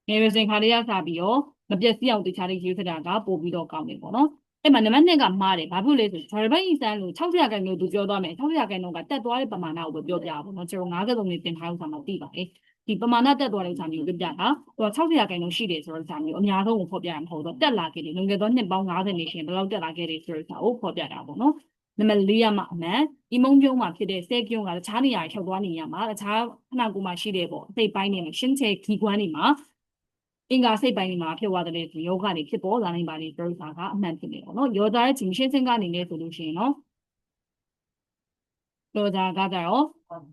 ငယ်ရွယ်စဉ်ခါလေးရစားပြီးတော့မပြည့်စည်အောင်တခြားတွေယူထတာကပို့ပြီးတော့ကောင်းတယ်ပေါ့နော်။အဲ့မှာနံပါတ်2ကမှားတယ်။ဘာဖြစ်လို့လဲဆိုဂျော်ဘိုင်းအီဆန်လို့60ရာခိုင်နှုန်းသူပြောသွားမယ်။60ရာခိုင်နှုန်းကတက်သွားတဲ့ပမာဏကိုပဲပြောပြတာပေါ့နော်။ကျွန်တော်53နှစ်တင်ထားဥစ္စာမှသိပါတယ်။ဒီပမာဏတက်သွားတဲ့ဥစ္စာမျိုးပြပြတာ။သူက60ရာခိုင်နှုန်းရှိတယ်ဆိုတော့ဥစ္စာမျိုးအများဆုံးကိုဖော်ပြရမှာမဟုတ်တော့တက်လာခဲ့တယ်။လွန်ခဲ့သောနှစ်ပေါင်း50နှစ်ရှင်ဘယ်လောက်တက်လာခဲ့တယ်ဆိုတဲ့ဥစ္စာကိုဖော်ပြတာပေါ့နော်။နံပါတ်4ရမှာအမှန်ဒီမုံပြုံးမှာဖြစ်တဲ့ဆဲကျုံကတခြားနေရာရောက်သွားနေရမှာတခြားခဏကိုမှရှိတဲ့ပေါ့အစိတ်ပိုင်းတွေမှာရှင်းချဲခီကွမ်းတွေမှာအင်္ဂါစိတ်ပိုင်းတွေမှာဖြစ်သွားတဲ့ယောဂတွေဖြစ်ပေါ်လာနိုင်ပါတယ်ပြောတာကအမှန်ဖြစ်နေပေါ့နော်ယောသားရဲ့ဂျင်ရှင်းစင်ကနေလဲဆိုလို့ရှိရင်နော်လောသာကကြတော့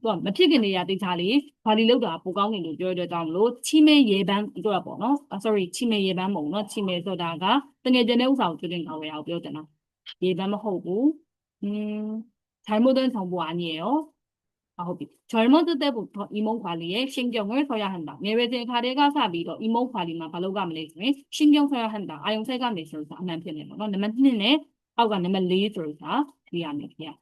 သူကမဖြစ်ခင်နေရတိတ်ချလေးဘာလီလောက်တာပိုကောင်းနေလို့ပြောရတဲ့ကြောင့်မလို့ချိမဲရေပန်းပြောတာပေါ့နော် sorry ချိမဲရေပန်းမဟုတ်နော်ချိမဲဆိုတာကတကယ်ကျတဲ့ဥစ္စာကိုကျွတ်တင်ခေါ်ရအောင်ပြောတယ်နော်ရေပန်းမဟုတ်ဘူး잘못된 정보 아니에요. 젊은 때부터 이몸 관리에 신경을 써야 한다. 예외적 가래가 사비로 이몸 관리만 바로 가면 되지만 신경 써야 한다. 아용세가 내서서 안 편해요. 너는 맨날 아우가 내면 리더사 미안해요.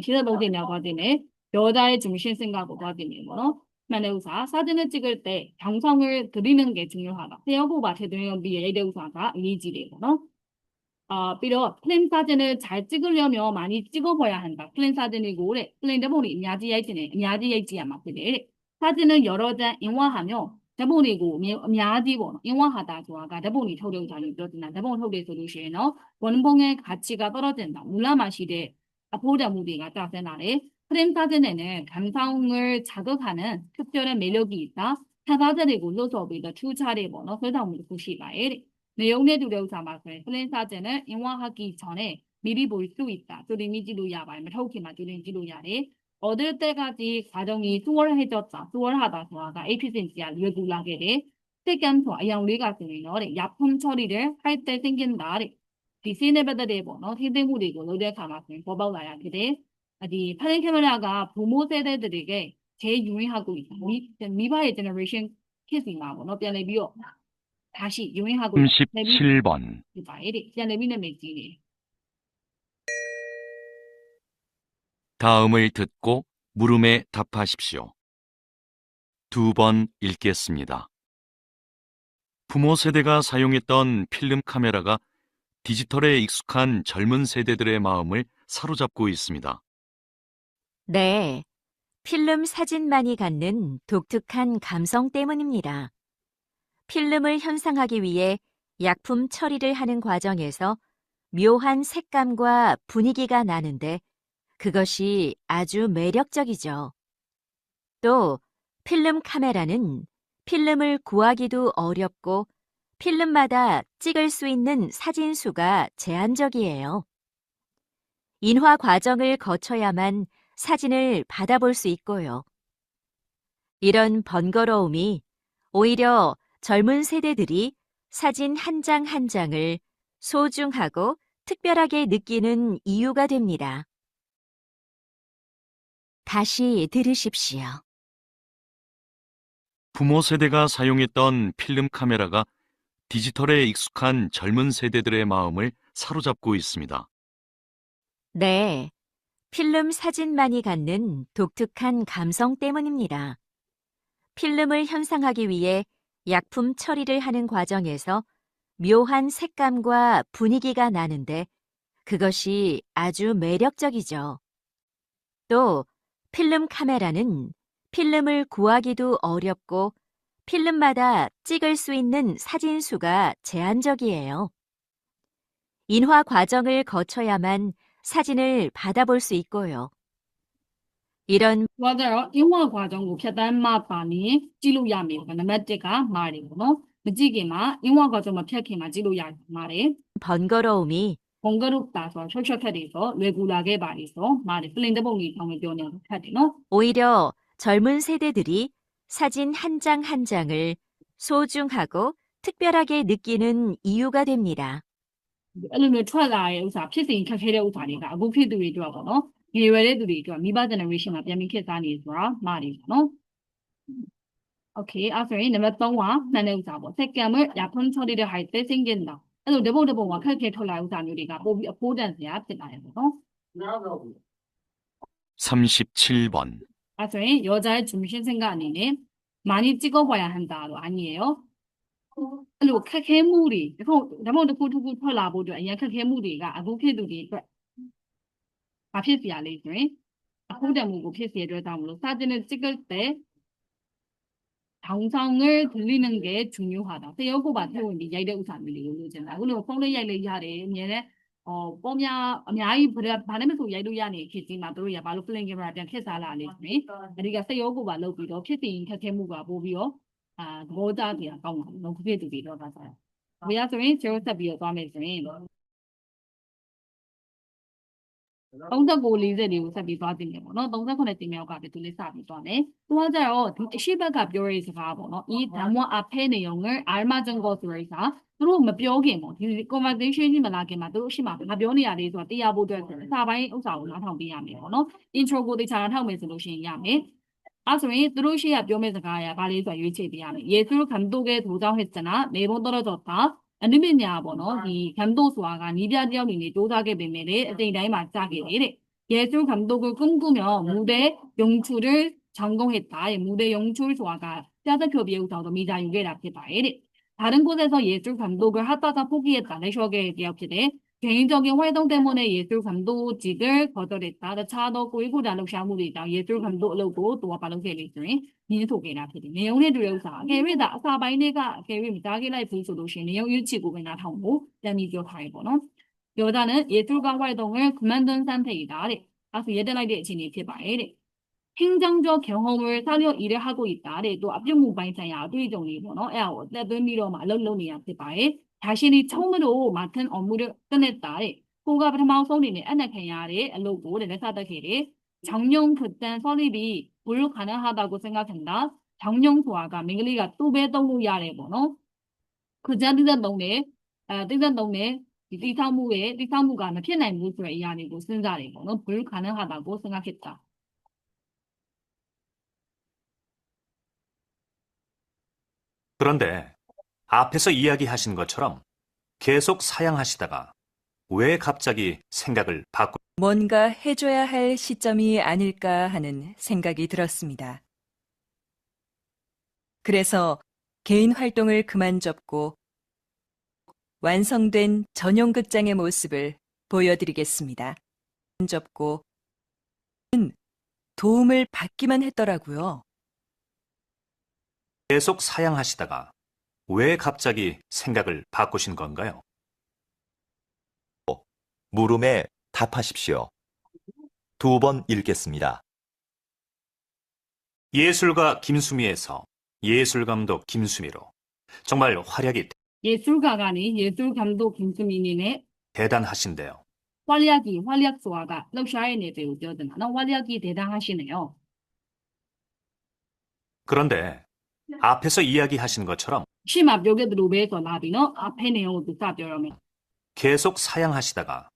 시대 보기냐 봐지네. 여자의 중심 생각하고 봐지네. 만우사 사진을 찍을 때 정성을 들이는 게 중요하다. 세어보바 제대로 비에 대우사가 이지래요. 비록 플랜 사진을 잘 찍으려면 많이 찍어봐야 한다. 플랜 사진이고 그래. 플랜 대본이 야지 야지야 맞지? 사진은 여러 장 인화하며 대본이고 야지 뭐 인화하다 좋아가 대본이 초령 자료 떠진다. 대본 초대 솔루션은 원본의 가치가 떨어진다. 물라마 시대 보자 무비가 짜세나래. 플랜 사진에는 감성을 자극하는 특별한 매력이 있다. 사사들이고 로서비도 투차례 번호 설상물도 구시바에 내용에 두려우자 마세요. 플랜 사진을 인화하기 전에 미리 볼 수 있다. 조림이지로 야발, 타오키마 조림이지로 야래. 얻을 때까지 과정이 수월해졌다. 수월하다. 소화가 에피센시아 레귤라게 돼. second 소 아양 우리가 쓰는 거래 약품 처리를 할 때 생긴다래 이 세네베드에 뭐너 희대물이고 너네 가마서 뽑아와야 그래 이 파란 카메라가 부모 세대들에게 제일 유행하고 있다 미바의 제너레이션 케이스나 뭐너 변해비요 다시 유행하고 있다
37번.
이바이리 변해비는 맥지네
다음을 듣고 물음에 답하십시오. 2번 읽겠습니다. 부모 세대가 사용했던 필름 카메라가 디지털에 익숙한 젊은 세대들의 마음을 사로잡고 있습니다.
네, 필름 사진만이 갖는 독특한 감성 때문입니다. 필름을 현상하기 위해 약품 처리를 하는 과정에서 묘한 색감과 분위기가 나는데 그것이 아주 매력적이죠. 또 필름 카메라는 필름을 구하기도 어렵고 필름마다 찍을 수 있는 사진 수가 제한적이에요. 인화 과정을 거쳐야만 사진을 받아볼 수 있고요. 이런 번거로움이 오히려 젊은 세대들이 사진 한 장 한 장을 소중하고 특별하게 느끼는 이유가 됩니다. 다시 들으십시오.
부모 세대가 사용했던 필름 카메라가 디지털에 익숙한 젊은 세대들의 마음을 사로잡고 있습니다.
네, 필름 사진만이 갖는 독특한 감성 때문입니다. 필름을 현상하기 위해 약품 처리를 하는 과정에서 묘한 색감과 분위기가 나는데 그것이 아주 매력적이죠. 또 필름 카메라는 필름을 구하기도 어렵고 필름마다 찍을 수 있는 사진 수가 제한적이에요. 인화 과정을 거쳐야만 사진을 받아볼 수 있고요. 이런
맞아요. 인화 과정ကိုဖြတ်တန်းမှပါနေကြည့်လို့ရမယ်ပေါ့နံပါတ်1ကမားတယ်ပေါ့နော်မကြည့်ခင်မှာအင်းဝါ과정မဖြတ်ခင်မှာကြည့်လို့ရမှာတယ်
번거로움이
번거롭다 서 셔셔해서 레구라게 말이서 말이 플랜드 봉이 정을 변하는 카드노
오히려 젊은 세대들이 사진 한 장 한 장을 소중하고 특별하게 느끼는 이유가 됩니다.
အဲ့လိုမျိုးထွက်လာတဲ့ဥစ္စာဖြစ်စဉ်ခက်ခဲတဲ့ဥစ္စာတွေကအခုဖြစ်သူတွေအတွက်ပေါ့နော်ငယ်ရွယ်တဲ့သူတွေအတွက်မိဘ generation မှာပြန်ပြီးခေတ်စားနေဆိုတာမှားတယ်ပေါ့နော် Okay အဲ့ဆိုရင်နံပါတ်3ကမှန်တဲ့ဥစ္စာပေါ့ second ကရဖွင့်ချော်တဲ့ height သိစင်ကင်တာအဲ့လိုတပုံတပုံကခက်ခဲထွက်လာတဲ့ဥစ္စာမျိုးတွေကပို့ပြီးအဖိုးတန်စရာဖြစ်လာတယ်ပေါ့နော်
37번.
အဲ့ဆိုရင်여자의 중심 생각အနေနဲ့ 많이 찍어봐야 한다도 아니에요. အဲ့လိုခက်ခဲမှုတွေဒီပုံတစ်ခုတစ်ခုထွက်လာဖို့အတွက်အရင်ခက်ခဲမှုတွေကအခုခေတ်သူတွေအတွက်မဖြစ်စရာလေးဆိုရင်အခုတည်းမှုကိုဖြစ်စေတဲ့အတွက်ကြောင့်မလို့사진을 찍을 때 영상을 돌리는 게 중요하다. 세요고바 태우니ရိုက်တဲ့ဥစ္စာမျိုးလေးကိုလိုချင်တာအခုလိုဖုန်းလေးရိုက်လေးရတယ်အမြဲတမ်းပေါ်များအများကြီးဘာနဲ့မဆိုရိုက်လို့ရနေခေတ်ကြီးမှာတို့ရဘာလို့ film camera ပြန်ခက်စားလာနေဆိုရင်အဲဒီကစေယောကိုပါလုပ်ပြီးတော့ဖြစ်စဉ်ခက်ခဲမှုကပို့ပြီးတော့သဘောကျစရာကောင်းတယ်နော်ဖြစ်သူတွေတော့ဒါဆိုရင်ဘယ်ရဆိုရင်ကျော်ဆက်ပြီးတော့သွားမယ်ဆိုရင်39 40တွေကိုဆက်ပြီးသွားတင်တယ်ပေါ့နော်39တင်မြောက်ကပဲသူလေးစပြီးသွားမယ်သူကကြတော့ဒီအရှိဘက်ကပြောရတဲ့စကားပေါ့နော်이 담화 앞에 내용을 알맞은 것으로 해서သူတို့မပြောခင်ပေါ့ဒီ conversation ကြီးမလာခင်မှာသူတို့အရှိမဘာပြောနေရလဲဆိုတာသိရဖို့အတွက်ဆိုရင်စာပိုင်းဥစ္စာကိုနားထောင်ပေးရမယ်ပေါ့နော် intro ကိုသိချာနားထောင်မယ်ဆိုလို့ရှိရင်ရမယ်အဲ့ဆိုရင်သူတို့ရှိရပြောမယ့်စကားရဘာလဲဆိုတာရွေးချယ်ပေးရမယ်예술 감독의 도전했잖아 매번 떨어졌다အနုပညာပေါ့နော်ဒီ 감독ဆိုတာကနီးပြတယောက်အနေနဲ့စူးစမ်းခဲ့ပေမဲ့လည်းအချိန်တိုင်းမှာကြာခဲ့တယ်တဲ့예술 감독을 꿈꾸며 무대 연출을 전공했다. 무대 연출 소화가 뼈다귀 배우자도 미자 유괴라ဖြစ်ပါတယ်တဲ့ 다른 곳에서 예술 감독을 하다가 포기했다. 내셔게 기억해. 개인적인 활동 때문에 예술 감독직을 거절했다. 차도 고이고 다른 샤무리다. 예술 감독으로도 도와받은 계획들이 민속이라ဖြစ်တယ် 내용의 두려우사. 계획다. 사바이네가 계획 미자기라이 부수도시 내용 일치고 그냥 나타오고 뺨이 기억하고 너. 여자는 예술가 활동을 그만둔 상태이다. 그래서 예전에 진이ဖြစ်ပါတယ် 행정적 경험을 살려 일을 하고 있다. 또 앞쪽 무바인 사이야 두이종이 뭐너 에어 때도미로 말로로니야ဖြစ်ပါတယ် 자신이 처음으로 맡은 업무를 끝냈다. 고가 프마우소리네 안나케야레 알로고 레사다케레 정령 그땐 설립이 불가능하다고 생각한다. 정령 소아가 맹글이가 또 배동로 야래 뭐노 그자 띵산동네 띵산동네 띠상무가 나 피해나이 무수의 이야기고 쓴자리 뭐노 불가능하다고 생각했다.
그런데 앞에서 이야기하신 것처럼 계속 사양하시다가 왜 갑자기 생각을
뭔가 해줘야 할 시점이 아닐까 하는 생각이 들었습니다. 그래서 개인 활동을 그만 접고 완성된 전용 극장의 모습을 보여드리겠습니다. 접고 도움을 받기만 했더라고요.
계속 사양하시다가 왜 갑자기 생각을 바꾸신 건가요?
물음에 답하십시오. 2번 읽겠습니다.
예술가 김수미에서 예술감독 김수미로 정말 활약이
예술가가니 예술 감독 김수민이네
대단하신데요.
활약 소아가 럭샤이네 배우 되었나 나 활약이 대단하시네요.
그런데 앞에서 이야기하신 것처럼
심합 요게들로 배서 나비너 앞에 내용도 답변하면
계속 사양하시다가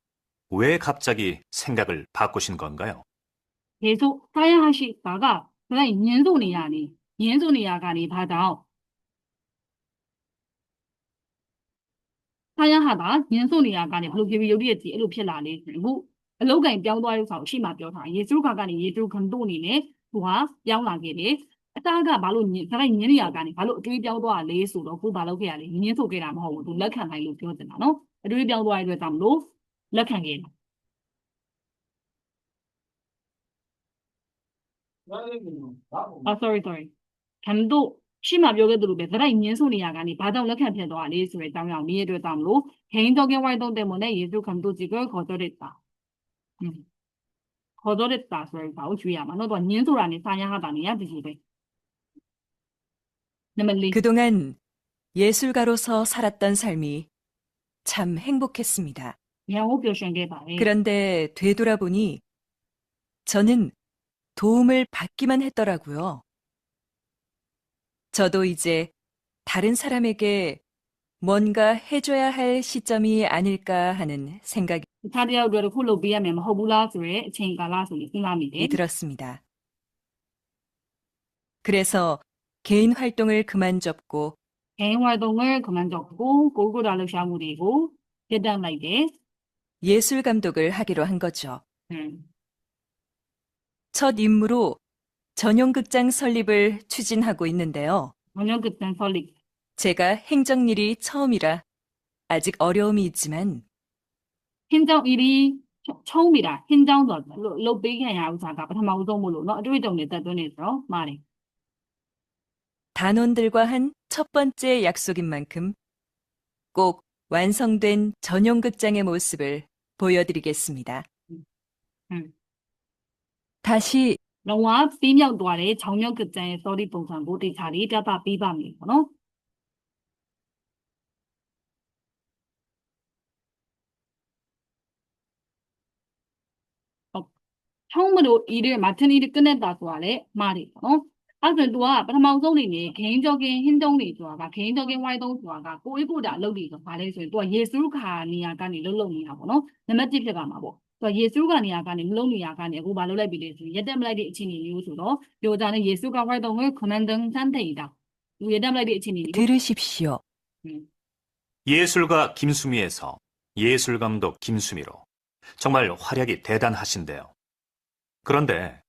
왜 갑자기 생각을 바꾸신 건가요?
계속 사양하시다가 그냥 연소니야가니 받아 사양하다 연소니야가니 블로기비 요리에지 일로 필라니 그리고 알로가인 병도하여 서 심합 ပြောထား 예술가가니 예술 감독이네 누가 양나게네 아따가 바로 그냥 연이야가니 바로 어떻게 병도하래ဆိုတော့ကိုဘာလုပ်ခဲ့ရလဲညင်းဆိုခဲ့တာမဟုတ်ဘူးသူလက်ခံနိုင်လို့ပြောတင်တာနော်အတွေ့ပြောင်းသွားရတဲ့အတွက်ကြောင့်မလို့လက်ခံခဲ့တာ sorry. 감도 심화 벽에도 배달아 있는 소리야가니 바닥 럭한편도 아니 소리 당장 이해를 담로 개인적인 활동 때문에 예술 감독직을 거절했다. 거절했다 소리가 주의야만 너도 인소라니 사냥하다니야 비지배.
그동안 예술가로서 살았던 삶이 참 행복했습니다. 그런데 되돌아보니 저는 도움을 받기만 했더라고요. 저도 이제 다른 사람에게 뭔가 해줘야 할 시점이 아닐까 하는 생각이 들었습니다. 그래서 개인 활동을 그만 접고
골고루 샤무리고 대단하게
예술 감독을 하기로 한 거죠. 첫 임무로 전용극장 설립을 추진하고 있는데요.
전용극장 설립.
제가 행정일이 처음이라 아직 어려움이 있지만
행정일이 처음이라 행정도 로베기야 우사가 파마우동물로 너 어디동네 따도네서 말해.
단원들과 한 첫 번째 약속인 만큼 꼭 완성된 전용극장의 모습을 보여드리겠습니다. 다시
영화 비명도아래 전용극장의 설립 동상고 대차리 잡아 비방이고 너 처음으로 맡은 일을 끝낸다고 하래 말이고 아무튼 또한ပထမဆုံးနေ 개인적인 행동이 좋아가 개인적인 활동 좋아가 꼬이고다လုပ်이죠. 말해서 또 예술가니야가니လုပ်နေတာပေါ့နော်.နံပါတ် 1 ဖြစ်ပါမှာပေါ့. 또 예술가니야가니လုပ်နေရ가니အခုဘာလုပ်လိုက်ပြီလဲဆိုရက်တက်မလိုက်တဲ့အခြေအနေမျိုးဆိုတော့ပြောကြတဲ့ 예술가 활동을 그만둔 상태이다.ရက်တက်မလိုက်တဲ့အခြေအနေ
들으십시오.
예술가 김수미에서 예술감독 김수미로 정말 활약이 대단하신데요. 그런데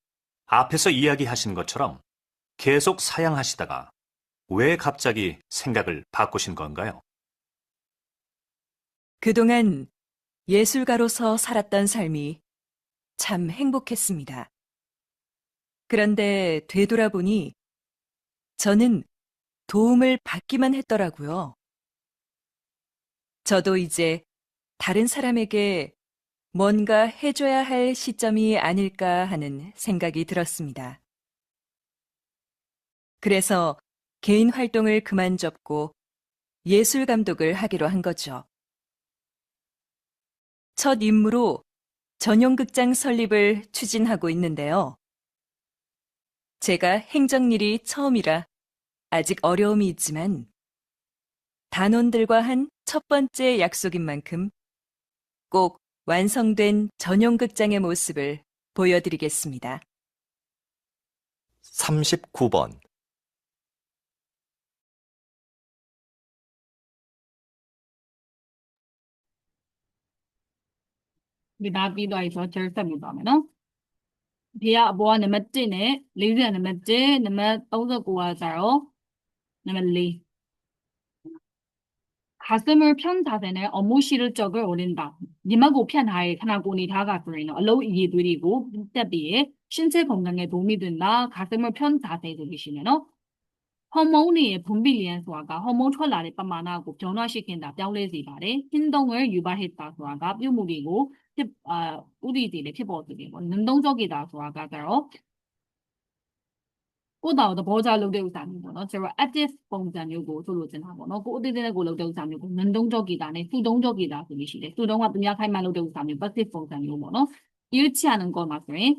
앞에서 이야기하신 것처럼 계속 사양하시다가 왜 갑자기 생각을 바꾸신 건가요?
그동안 예술가로서 살았던 삶이 참 행복했습니다. 그런데 되돌아보니 저는 도움을 받기만 했더라고요. 저도 이제 다른 사람에게 뭔가 해줘야 할 시점이 아닐까 하는 생각이 들었습니다. 그래서 개인 활동을 그만 접고 예술 감독을 하기로 한 거죠. 첫 임무로 전용극장 설립을 추진하고 있는데요. 제가 행정일이 처음이라 아직 어려움이 있지만 단원들과 한 첫 번째 약속인 만큼 꼭 완성된 전용극장의 모습을 보여드리겠습니다.
39번.
ဒီဒါပြီးသွားပြီဆိုတော့ကျဆက်ပြီးပါမယ်နော်ဖေကအပေါ်ကနံပါတ်1နဲ့40ကနံပါတ်1နံပါတ်39ကကျတော့နံပါတ်4 가슴을 편 자세는 업무 실적을 올린다. 니마고 편하에 하나고 니다가 그래요. 알로 이해드리고 때비에 신체 건강에 도움이 된다. 가슴을 편 자세 들으시면은 호르몬의 분비량 소화가 호르몬 출라를 빠만하고 변화시킨다. 뼈레지 발에 행동을 유발했다. 소화가 뼈무리고 우리들의 피부들이고 능동적이다. 소화가 바로ကိုယ့်တော်သဘောကျလုပ်တဲ့ဥစ္စာမျိုးပေါ့နော်ကျွန်တော် active ပုံစံမျိုးကိုဆိုလိုချင်တာပေါ့နော်ကိုယ်အသေးသေးနဲ့ကိုလုပ်တဲ့ဥစ္စာမျိုးကိုနံတုံးကြော့ဂီတာနဲ့စုတုံးကြော့ဂီတာဆိုလို့ရှိတယ်စုတုံးကသူများခိုင်းမှလုပ်တဲ့ဥစ္စာမျိုး passive ပုံစံမျိုးပေါ့နော်유치하는 거 말씀에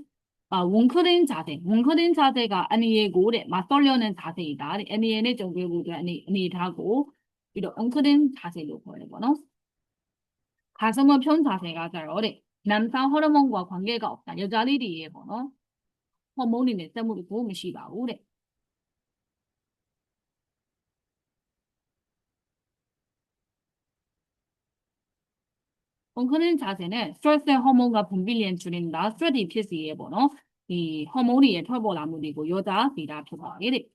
원크린 자세 원크린 자세가 아니고 တဲ့맞설려는 자세이다 아니에는 정규고 아니다고 이런 원크린 자세로 보여요ပေါ့နော် 가슴을 편 자세가 저래 남성 호르몬과 관계가 없다 여자들이에ပေါ့နော် 호르몬이 때문에 도움이 시바고 그래. 원크는 자세는 스트레스 호르몬과 분비량 줄인다. 스트레스 피스의 번호 이 호르몬이 터보라무리고 여자 비라 표현이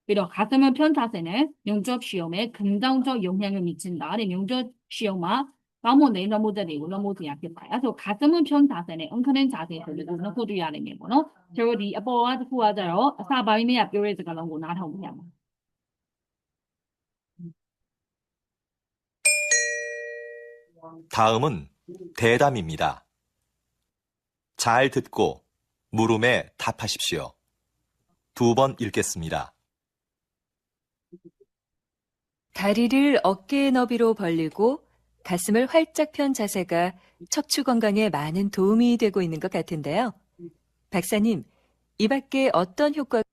비록 가슴을 편 자세는 면접 시험에 긍정적 영향을 미친다. 면접 시험마 너무 내너무들이고 너무 약해봐요. 그래서 가슴을 편 자세는 엉크는 자세에서도 놓고도 해야 되는 거노. 저기 아빠와 후하자로 사바이네 앞뼈에서 가는 거 나타오고 해.
다음은 대담입니다. 잘 듣고 물음에 답하십시오. 2번 읽겠습니다.
다리를 어깨 너비로 벌리고 가슴을 활짝 편 자세가 척추 건강에 많은 도움이 되고 있는 것 같은데요. 박사님, 이 밖에 어떤 효과가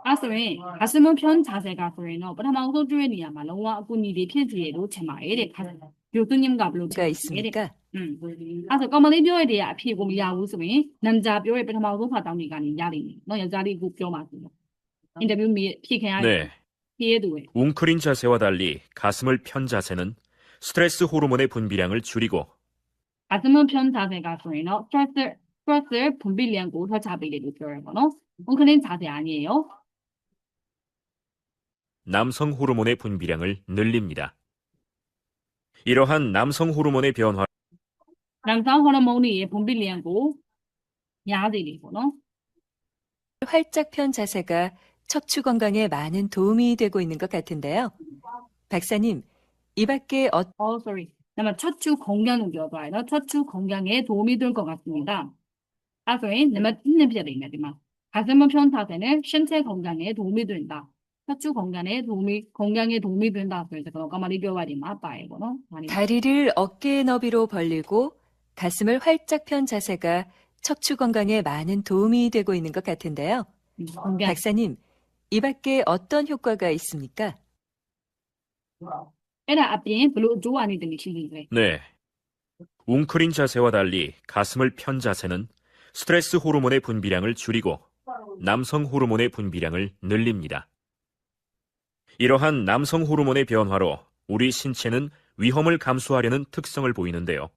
아서에 가슴을 편 자세가 그래요. 그러면 소주에니야만 너와 군이리 피지에도 제마에 교수님과 블로그가
있습니까?
아서 까만이 뼈에 대해 앞이 고 미야고 소에 남자 뼈에ပထမ 파당이가 야리니. 너 여자리 그 뼈 맞죠? 인터뷰 피해야
네.
피해도 해.
웅크린 자세와 달리 가슴을 편 자세는 스트레스 호르몬의 분비량을 줄이고
가슴을 편 자세가 그래요. 스트레스 분비량고 더 잡이래도 뼈에 거너. 웅크린 자세 아니에요?
남성 호르몬의 분비량을 늘립니다. 이러한 남성 호르몬의 변화
남성 호르몬의 분비량고 야들이고요.
활짝 편 자세가 척추 건강에 많은 도움이 되고 있는 것 같은데요. 박사님, 이 밖에
sorry. 그러면 척추 건강을 여봐요. 척추 건강에 도움이 될 것 같습니다. 아서에 내가 있는 비자리입니다. 가슴을 편 자세는 신체 건강에 도움이 된다. 척추 건강에 도움이 된다. 그래서 그거 말이 뼈와리마 빠이고요.
다리를 어깨 너비로 벌리고 가슴을 활짝 편 자세가 척추 건강에 많은 도움이 되고 있는 것 같은데요. 박사님, 이 밖에 어떤 효과가 있습니까?
에라 앞에 블루 조안이 되는 시기인데.
네. 웅크린 자세와 달리 가슴을 편 자세는 스트레스 호르몬의 분비량을 줄이고 남성 호르몬의 분비량을 늘립니다. 이러한 남성 호르몬의 변화로 우리 신체는 위험을 감수하려는 특성을 보이는데요.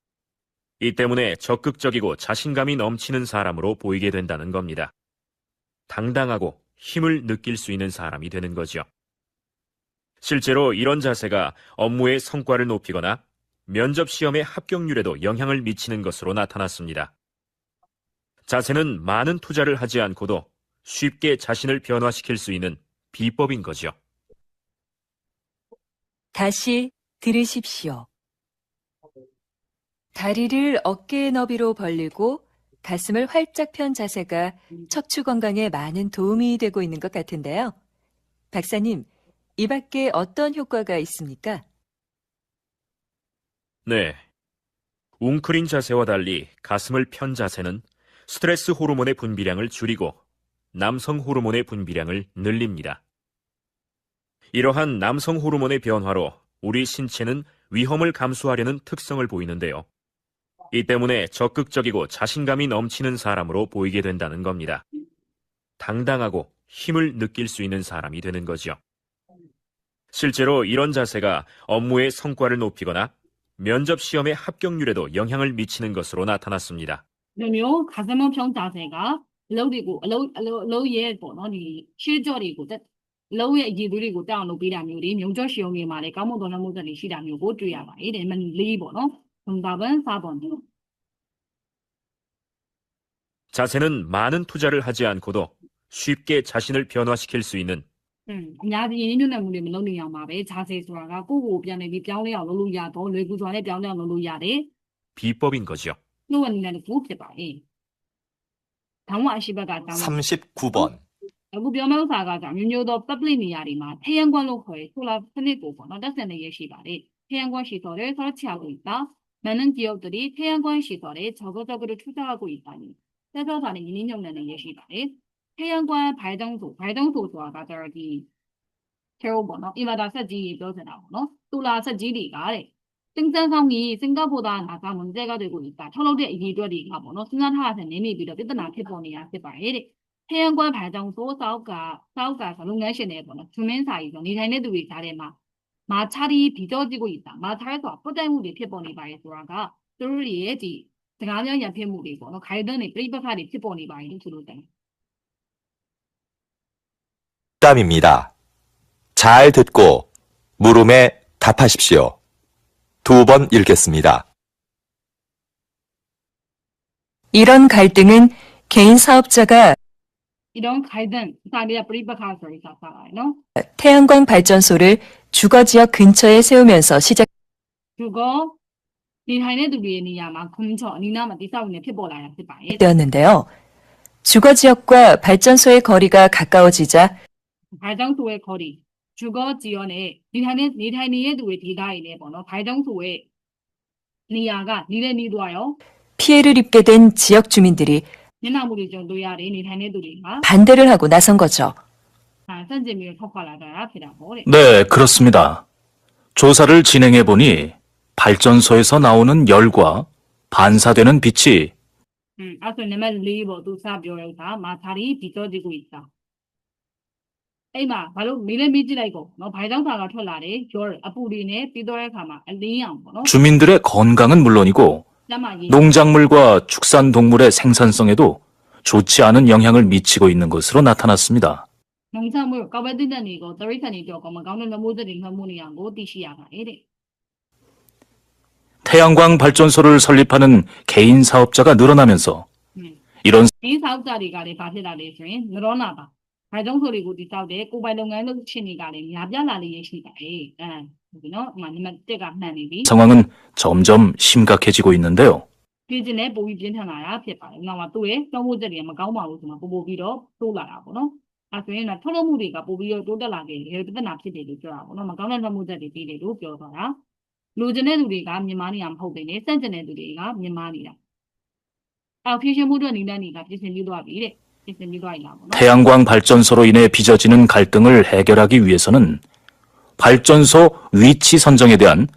이 때문에 적극적이고 자신감이 넘치는 사람으로 보이게 된다는 겁니다. 당당하고 힘을 느낄 수 있는 사람이 되는 거죠. 실제로 이런 자세가 업무의 성과를 높이거나 면접 시험의 합격률에도 영향을 미치는 것으로 나타났습니다. 자세는 많은 투자를 하지 않고도 쉽게 자신을 변화시킬 수 있는 비법인 거죠.
다시 들으십시오. 다리를 어깨 너비로 벌리고 가슴을 활짝 편 자세가 척추 건강에 많은 도움이 되고 있는 것 같은데요. 박사님, 이 밖에 어떤 효과가 있습니까?
네. 웅크린 자세와 달리 가슴을 편 자세는 스트레스 호르몬의 분비량을 줄이고 남성 호르몬의 분비량을 늘립니다. 이러한 남성 호르몬의 변화로 우리 신체는 위험을 감수하려는 특성을 보이는데요. 이 때문에 적극적이고 자신감이 넘치는 사람으로 보이게 된다는 겁니다. 당당하고 힘을 느낄 수 있는 사람이 되는 거죠. 실제로 이런 자세가 업무의 성과를 높이거나 면접 시험의 합격률에도 영향을 미치는 것으로 나타났습니다.
ဒီမျိုးခါစမဖြုံးတာဆဲကအလုပ်တွေကိုအလုပ်ရဲ့ပေါ့နော်ဒီရှေ့ကြော့တွေကိုတက်အလုပ်ရဲ့အရေးသွေးတွေကိုတောင်းလုပ်ပေးတာမျိုးတွေမြုံကြော့ရှေုံတွေမှာလည်းကောင်းမွန်တော်လှန်မှုတွေရှိတာမျိုးကိုတွေ့ရပါတယ်တဲ့မလေးပေါ့နော်ဒါပဲစားပေါ်နေ
자세는 많은 투자를 하지 않고도 쉽게 자신을 변화시킬 수 있는
အများကြီးရင်းနှီးမြှုပ်နှံမှုတွေမလုပ်နေအောင်ပါပဲဂျာစေဆိုတာကကိုယ့်ကိုပြန်နေပြီးပြောင်းလဲအောင်လုပ်လို့ရတော့လွယ်ကူစွာနဲ့ပြောင်းလဲအောင်လုပ်လို့ရတယ်
비법인 거죠.
နှုတ်ဝင်နေတဲ့ကူဖြစ်ပါတယ်ထောင်ဝအရှိဘက်ကတောင်း
39번.
အခုပြောမယ့်ဥစ္စာကကြောင့်မျိုးသော public နေရာတွေမှာထရန်ကွန်းလို့ခေါ်ရဆိုလာစနစ်ကိုပေါ့နော်တက်စံနေရရှိပါတယ်ထရန်ကွန်းရှိတော်တယ်ဆောချာကို있다 많은 기업들이 태양광 시설에 적극적으로 투자하고 있다니 세서사는 인인용량을 예시ပါတယ်태양광 발전소가 저기 태우버너 이마다 사지 뼈잖아요. 또라 사지리가 생산성이 생각보다 나가 문제가 되고 있다. 철로의 이기들이가 뭐노 생산하는 내미비도 뜻나 태본이야 세바에 태양광 발전소 사업가 농가시네 뭐노 주민사이죠. 니네들이 잘해마 마찰이 빚어지고 있다. 마찰도 앞부대물이 태본이 바에 돌아가 뚫리에지 등하면 연패물이고 갈등의 브리버카리 태본이 바에 들어오다.
답입니다. 잘 듣고 물음에 답하십시오. 2번 읽겠습니다.
이런 갈등은 개인 사업자가
이런 갈등, 사리아 브리버카서를 사사라요.
태양광 발전소를 주거 지역 근처에 세우면서
주거 니하네들의 니야마 근처 니나마 디사운의 피보라야 피바에
시작되었는데요. 주거 지역과 발전소의 거리가 가까워지자
발전소의 거리, 주거 지역에 니하네들의 디다이네 번호 발전소의 니야가 니네니도와요.
피해를 입게 된 지역 주민들이
니나무리 정도야래 니하네들이가
반대를 하고 나선 거죠.
선제미를 폭발하더라 피라고.
네, 그렇습니다. 조사를 진행해 보니 발전소에서 나오는 열과 반사되는 빛이
아소네만 리버도 사비오가 마찰이 빚어지고 있다. 에이마 바로 미래 미지라이고 너 발전소가ထွက်လာတယ် 열 아뿌리네 비도의 가마 알리양 번호
주민들의 건강은 물론이고 농작물과 축산 동물의 생산성에도 좋지 않은 영향을 미치고 있는 것으로 나타났습니다.
농작물 까베드는 이거 더리산이 되고 가운데 모델이 너무니양고 디시야가 이래.
태양광 발전소를 설립하는 개인 사업자가 늘어나면서 이런
개인 사업자리가 바세다리 소인 늘어나다. 발전소리고 디사우데 고발농가는 친이가리 야변라리 예시다에. 그ino 만만 때가 나니비.
상황은 점점 심각해지고 있는데요.
비즈네 보이 변화가ဖြစ်ပါတယ်။နောက်တော့သူ့ရဲ့သုံးဖို့ချက်တွေမကောင်းပါဘူးဆိုမှပို့ပြီးတော့တိုးလာတာပေါ့နော်။အဲဆိုရင်ထုတ်လုပ်မှုတွေကပို့ပြီးတော့တိုးတက်လာခဲ့တယ်ပြဿနာဖြစ်တယ်လို့ပြောတာပေါ့နော်။မကောင်းတဲ့ထုတ်မှုချက်တွေပြီးတယ်လို့ပြောသွားတာ။လူကျင်တဲ့သူတွေကမြန်မာနေရမဟုတ်ဘဲနဲ့စန့်ကျင်တဲ့သူတွေကမြန်မာနေတာ။အောက်ဖြည့်ရှင်မှုအတွက်နေတဲ့နေကပြင်ဆင်ပြီးသွားပြီတဲ့။ပြင်ဆင်ပြီးသွားပြီလားပေါ့နော်။
태양광 발전소로 인해 빚어지는 갈등을 해결하기 위해서는 발전소 위치 선정에 대한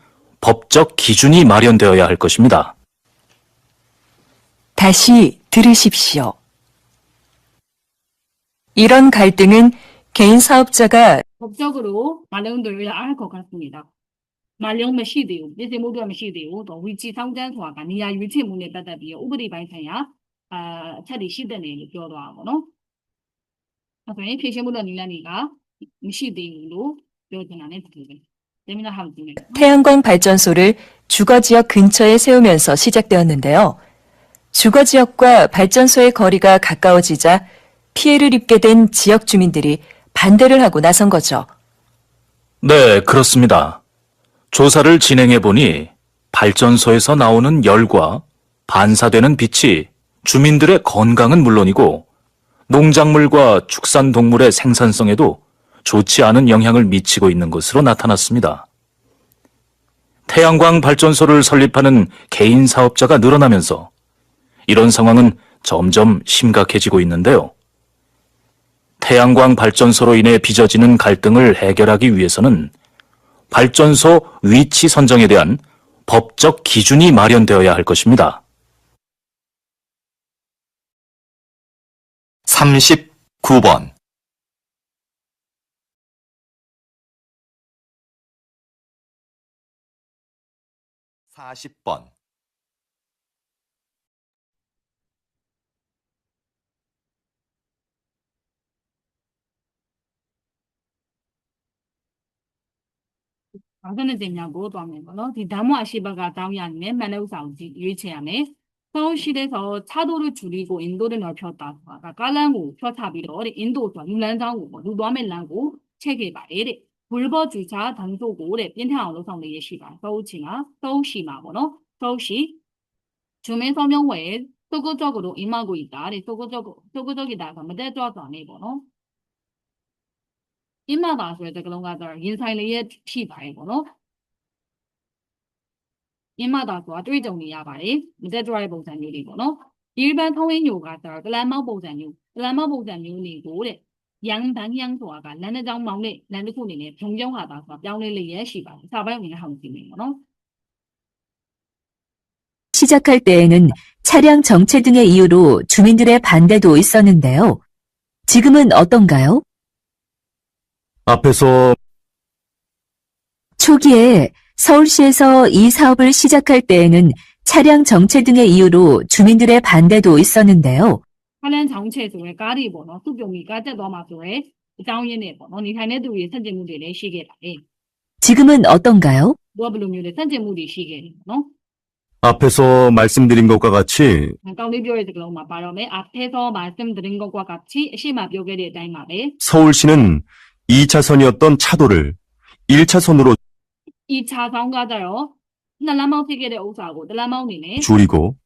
법적 기준이 마련되어야 할 것입니다.
다시 들으십시오. 이런 갈등은 개인 사업자가
법적으로 마련되어야 할 것 같습니다. 마련မရှိသေးဘူးပြင်ဆင်မှုအတွက်မရှိသေးဘူးတော့ဝီချီဆောင်တန်းဆိုတာကနေရာရွေးချယ်မှုနဲ့ပတ်သက်ပြီးဥပဒေပိုင်းဆိုင်ရာအချက်တွေရှိတဲ့နေလို့ပြောသွားတာပေါ့နော်။အဲဆိုရင်ဖြည့်ရှင်းမှုတော့နီလန်းတွေကမရှိသေးဘူးလို့ပြောချင်တာနဲ့တူတယ်။재미나 하면
태양광 발전소를 주거 지역 근처에 세우면서 시작되었는데요. 주거 지역과 발전소의 거리가 가까워지자 피해를 입게 된 지역 주민들이 반대를 하고 나선 거죠.
네, 그렇습니다. 조사를 진행해 보니 발전소에서 나오는 열과 반사되는 빛이 주민들의 건강은 물론이고 농작물과 축산 동물의 생산성에도
좋지 않은 영향을 미치고 있는 것으로 나타났습니다. 태양광 발전소를 설립하는 개인 사업자가 늘어나면서 이런 상황은 점점 심각해지고 있는데요. 태양광 발전소로 인해 빚어지는 갈등을 해결하기 위해서는 발전소 위치 선정에 대한 법적 기준이 마련되어야 할 것입니다.
39번 40번
바꾸는 점이냐고 또 하면 거너 이 나무 아시바가 다음에 맨날 우상지 유치하네. 서울시에서 차도를 줄이고 인도를 넓혔다. 아까 깔랑고 펴타비로 인도도 란장고 누도하면 란고 체계발에 불법 주차 단속고래 변태하로 상대 예시가 서울시나 서울시마 거너 서울시 주민 서명 외에 소극적으로 임하고 있다. 소극적이다가 뭐대 좋아서 안 해보노. 임하다 소리 그런 거들 인사이의 티바이거노. 임마다 또တွေ့ကြုံနေရပါတယ်။မတက်ကြွတဲ့ပုံစံမျိုးတွေပေါ့နော်။ဒီပန်းထုံးရင်းညိုကဆိုကလန်မောက်ပုံစံမျိုးတွေကိုတဲ့။ရန်တန်းရန်ဆိုတာကလမ်းတစ်ကြောင်းမောင်းတဲ့လမ်းတစ်ခုအနေနဲ့ဖြုံပြောင်းလာတာဆိုတာပြောင်းလဲလျက်ရှိပါတယ်။စာပိုင်းဝင်ဟောင်းစီနေပေါ့နော်
시작할 때에는 차량 정체 등의 이유로 주민들의 반대도 있었는데요. 지금은 어떤가요?
앞에서
초기에 서울시에서 이 사업을 시작할 때에는 차량 정체 등의 이유로 주민들의 반대도 있었는데요.
차량 정체ဆိုရယ်ကားတွေပေါ့နော်သူ့ပြုံကြီးကားတက်သွားမှာဆိုရယ်အကြောင်းရင်းနဲ့ပေါ့နော်နေထိုင်တဲ့သူတွေဆန့်ကျင်မှုတွေလည်းရှိခဲ့ပါတယ်
지금은 어떤가요?
။ဘယ်လိုမျိုးလဲဆန့်ကျင်မှုတွေရှိခဲ့တယ်ပေါ့နော်
앞에서 말씀드린 것과 같이
။ကောင်းလေးပြောတဲ့စကားလုံးမှာပါတော့မယ်။ 앞에서 말씀드린 것과 같이အရှိမပြောခဲ့တဲ့အတိုင်းပါပဲ
서울시는 2차선이었던 차도를 1차선으로
이 차선 가자요. 날라망 피게의 오사고 날라망이네.
줄이고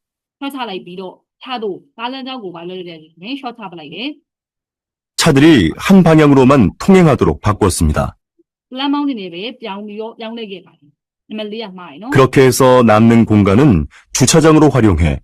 셔차라이 비로 차도 날라자고 말려야지. 셔차라이에
차들이 한 방향으로만 통행하도록 바꿨습니다.
날라망이네. 병비요 양내게 봐. 말리야 마이노.
그렇게 해서 남는 공간은 주차장으로 활용해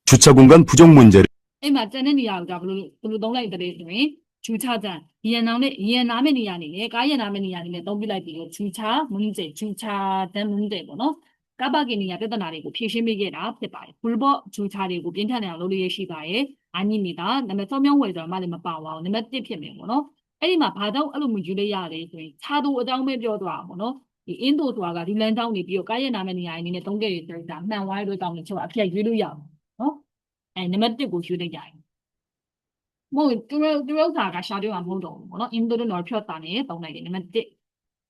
주차 공간 부족 문제를
이 맞자는 이야기가 블루 동라이들이 주차장 이해남의 이야기네. 가해남의 이야기네. 넘기라이비요 주차 문제 주차된 문제 뭐노. 까바기는 야배도 나리고 피심이게라 해봐요. 불법 주차리고 빈탄에 알로리에 시바에 아닙니다. 남의 서명회도 말이면 빠와. 남의 띠피면 뭐노. 에리마 바다ውအဲ့လိုမယူလိုက်ရတယ်ဆိုရင်ခြားသူအကြောင်းပဲပြောသွားပါဘောနော်ဒီအင်းတို့ဆိုတာကဒီလမ်းကြောင်းနေပြီးတော့ကားရဲ့နာမည်နေရာအနေနဲ့တုံးခဲ့ရတဲ့ဒါမှန်ဝိုင်းလို့တောင်းနေချက်အပြည့်ရွေးလို့ရအောင်နော်အဲနံပါတ်1ကိုယူလိုက်ကြရင်မဟုတ်သူတို့စာကရှာတွေ့မှာမဟုတ်တော့ဘူးပေါ့နော်အင်းတို့တော့ဖြော့တာနေတုံးလိုက်တယ်နံပါတ်1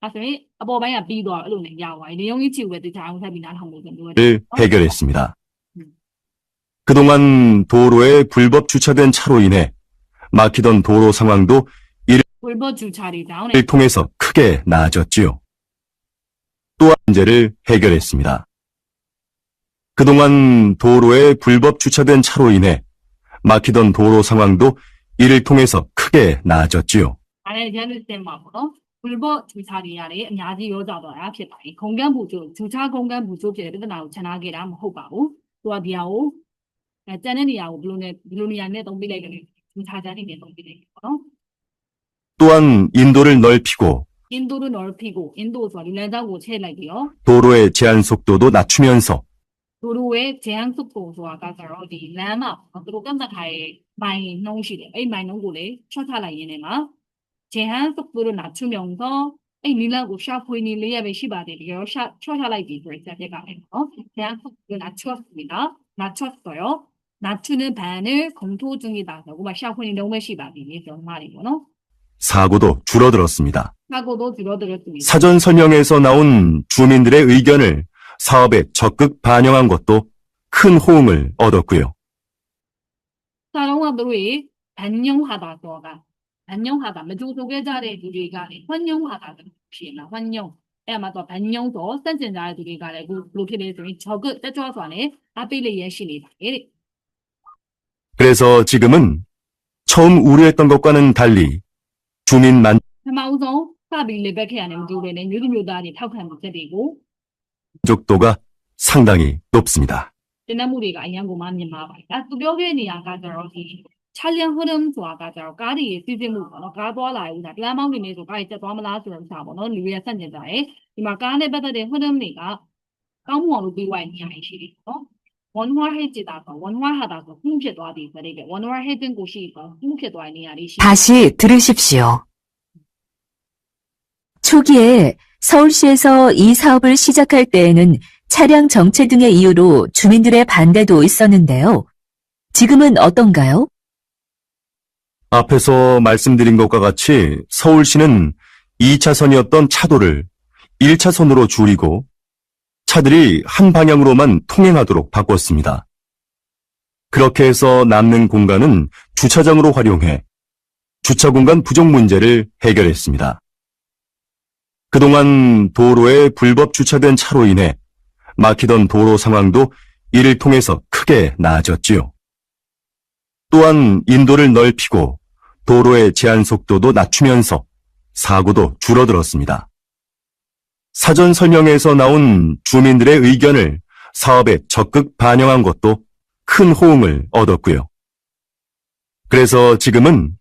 အဲဆိုရင်အပေါ်ပိုင်းကပြီးသွားအဲ့လိုနဲ့ရသွားပြီနေုံကြီးချီပဲတခြားအောင်ဆက်ပြီးနားထောင်လို့ပြောတယ်
해결했습니다. 그동안 도로에 불법 주차된 차로 인해 막히던 도로 상황도
불법 주차리다
이를 통해서 크게 나아졌지요. 또한 문제를 해결했습니다. 그동안 도로에 불법 주차된 차로 인해 막히던 도로 상황도 이를 통해서 크게 나아졌지요.
안에 대한 때만 보러 불법 주차리야래 아주 여자도야ဖြစ်ပါတယ် 공간 부족 주차 공간 부족제를 나오 전화기라 뭐ဟုတ်ပါဘူး 또 디아오 짜는 이야고 블루니아네 동비레게 주차장이 동비레게
또한 인도를 넓히고
인도를 넓히고 인도에서 릴랜다고 채라이요
도로의 제한 속도도 낮추면서
도로의 제한 속도가 가서로 디 라마 도로 깜짝하에 많이 농시래 이 많이 농고래 쳐타라이네마 제한 속도를 낮추면서 이 밀라고 샤포이니 레야베 시바데요 샤 쳐타라이디 그래서 제가 제한 속도를 낮추었습니다 낮췄어요 낮추는 반을 검토 중이다라고 막 샤포이니 너무 시바데니 그런 말이고요
사고도 줄어들었습니다.
사고도 줄어들었습니다.
사전 설명에서 나온 주민들의 의견을 사업에 적극 반영한 것도 큰 호응을 얻었고요.
사람들이 반영하다 매주 소개자의 두리가 환영하다는 뜻이나 환영 에마도 반영도 선진자의 두리가 그렇게 돼서 적극 때줘서 안에 아빌리 예시니다.
그래서 지금은 처음 우려했던 것과는 달리 주민
우선 사비 레벨케 안에 우리는 요즘요다니 타고한 문제이고
만족도가 상당히 높습니다.
지난무리가 아니고 많이 마봐요. 또 벽에니 아까처럼 이 촬영 흐름 좋아가지고 가리 시스템을 가도와라요. 라마우리 내서 가이 때 도와마라 소름 사보는 리뷰에 산진다에 이마 간에 배달된 흐름이가 까무어로 비와이니 아이시리고 원화해지다가 원화하다가 홍시도하디 그러게 원화해진 곳이 있고 홍시도하니 아리시
다시 들으십시오. 초기에 서울시에서 이 사업을 시작할 때에는 차량 정체 등의 이유로 주민들의 반대도 있었는데요. 지금은 어떤가요?
앞에서 말씀드린 것과 같이 서울시는 2차선이었던 차도를 1차선으로 줄이고 차들이 한 방향으로만 통행하도록 바꿨습니다. 그렇게 해서 남는 공간은 주차장으로 활용해 주차 공간 부족 문제를 해결했습니다. 그동안 도로에 불법 주차된 차로 인해 막히던 도로 상황도 이를 통해서 크게 나아졌지요. 또한 인도를 넓히고 도로의 제한 속도도 낮추면서 사고도 줄어들었습니다. 사전 설명회에서 나온 주민들의 의견을 사업에 적극 반영한 것도 큰 호응을 얻었고요. 그래서 지금은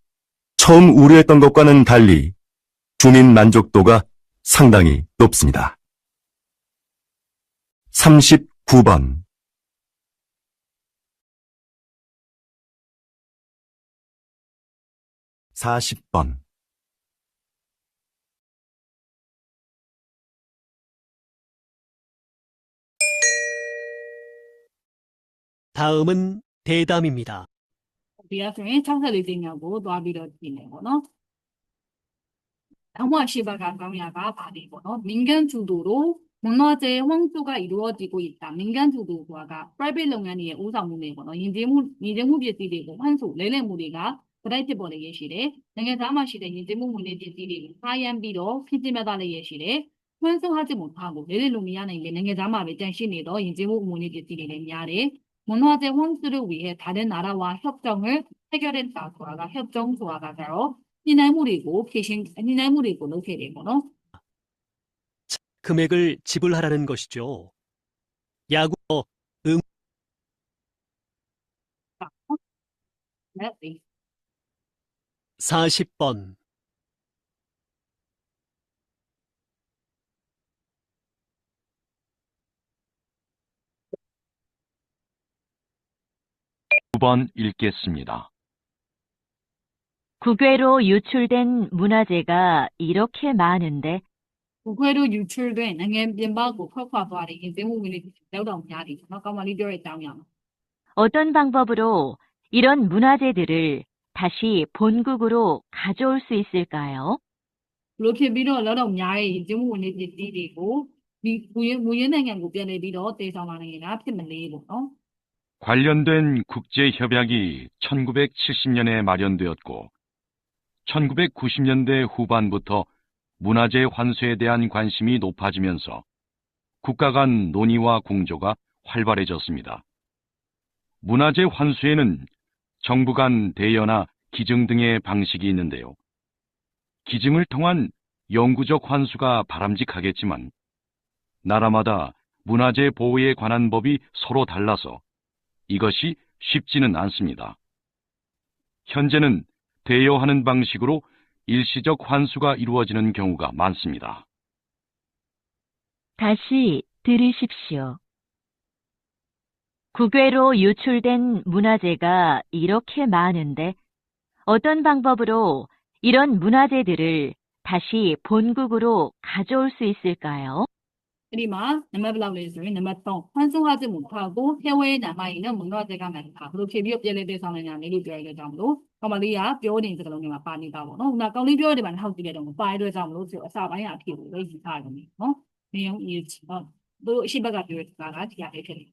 처음 우려했던 것과는 달리 주민 만족도가 상당히 높습니다. 39번 40번
다음은 대담입니다.
비아스에 창사를 되냐고 도와비려 지내거나 아마 시바가 강야가 바리거나 민간 주도로 문화재 홍수가 이루어지고 있다. 민간 주도가 프라이빗 농양의 우상무네거나 인재무 비지리고 환수 레레무리가 그라이트 버리 예시래 내가 담아시대 인재무 문에 비지리고 하얀비로 피지마다의 예시래 환수하지 못하고 레레루미안에 내가 담아 배짱신이도 인재무 문에 비지리는 야래 문화재 홍수를 위해 다른 나라와 협정을 해결했다. 소아가 협정 소아가 바로 니날물이고 계신 니날물이고 놓게 되거나
금액을 지불하라는 것이죠. 야구 음 40번
9번 읽겠습니다.
국외로 유출된 문화재가 이렇게 많은데
국외로 유출된နိုင်ငံပြင်ပကို ထွက်ခွာသွားတဲ့ 인재무문이လောက်တော့ များတယ် ကောင်မလေး ပြောတဲ့အကြောင်းအရာ
어떤 방법으로 이런 문화재들을 다시 본국으로 가져올 수 있을까요?
ဘလို့ဖြစ်ပြီးတော့လောက်တော့များတဲ့ 인재무문의 ပစ္စည်းတွေကို မူရင်းနိုင်ငံကိုပြန်လည်ပြီးတော့တည်ဆောင်လာနိုင်တာဖြစ်မလဲပေါ့နော်
관련된 국제협약이 1970년에 마련되었고 1990년대 후반부터 문화재 환수에 대한 관심이 높아지면서 국가 간 논의와 공조가 활발해졌습니다. 문화재 환수에는 정부 간 대여나 기증 등의 방식이 있는데요. 기증을 통한 영구적 환수가 바람직하겠지만 나라마다 문화재 보호에 관한 법이 서로 달라서 이것이 쉽지는 않습니다. 현재는 대여하는 방식으로 일시적 환수가 이루어지는 경우가 많습니다.
다시 들으십시오. 국외로 유출된 문화재가 이렇게 많은데 어떤 방법으로 이런 문화재들을 다시 본국으로 가져올 수 있을까요?
ဒီမှာနံပါတ်ဘယ်လောက်လဲဆိုရင်နံပါတ်3ဖန်ဆူဟာခြင်းမထားကိုထဲဝဲနာမရင်နဲ့မွန်တော့တဲ့ကမှန်တာဘလို့ဖြစ်ပြီးပြည့်လေးတဲ့ဆောင်နေတာလေးလို့ပြောရတဲ့ကြောင့်မလို့ကောင်မလေးကပြောနေစကလုံးတွေမှာပါနေတာပေါ့နော်။နောက်ကောင်လေးပြောတဲ့မှာထောက်ကြည့်ရတော့မပါရတဲ့ကြောင့်မလို့ဆိုအစပိုင်းအဖြစ်ကိုပဲယူထားတယ်နော်။နေအောင်ရေးချတော့တို့အရှိဘက်ကပြောတဲ့စကားကဒီရလေးဖြစ်နေ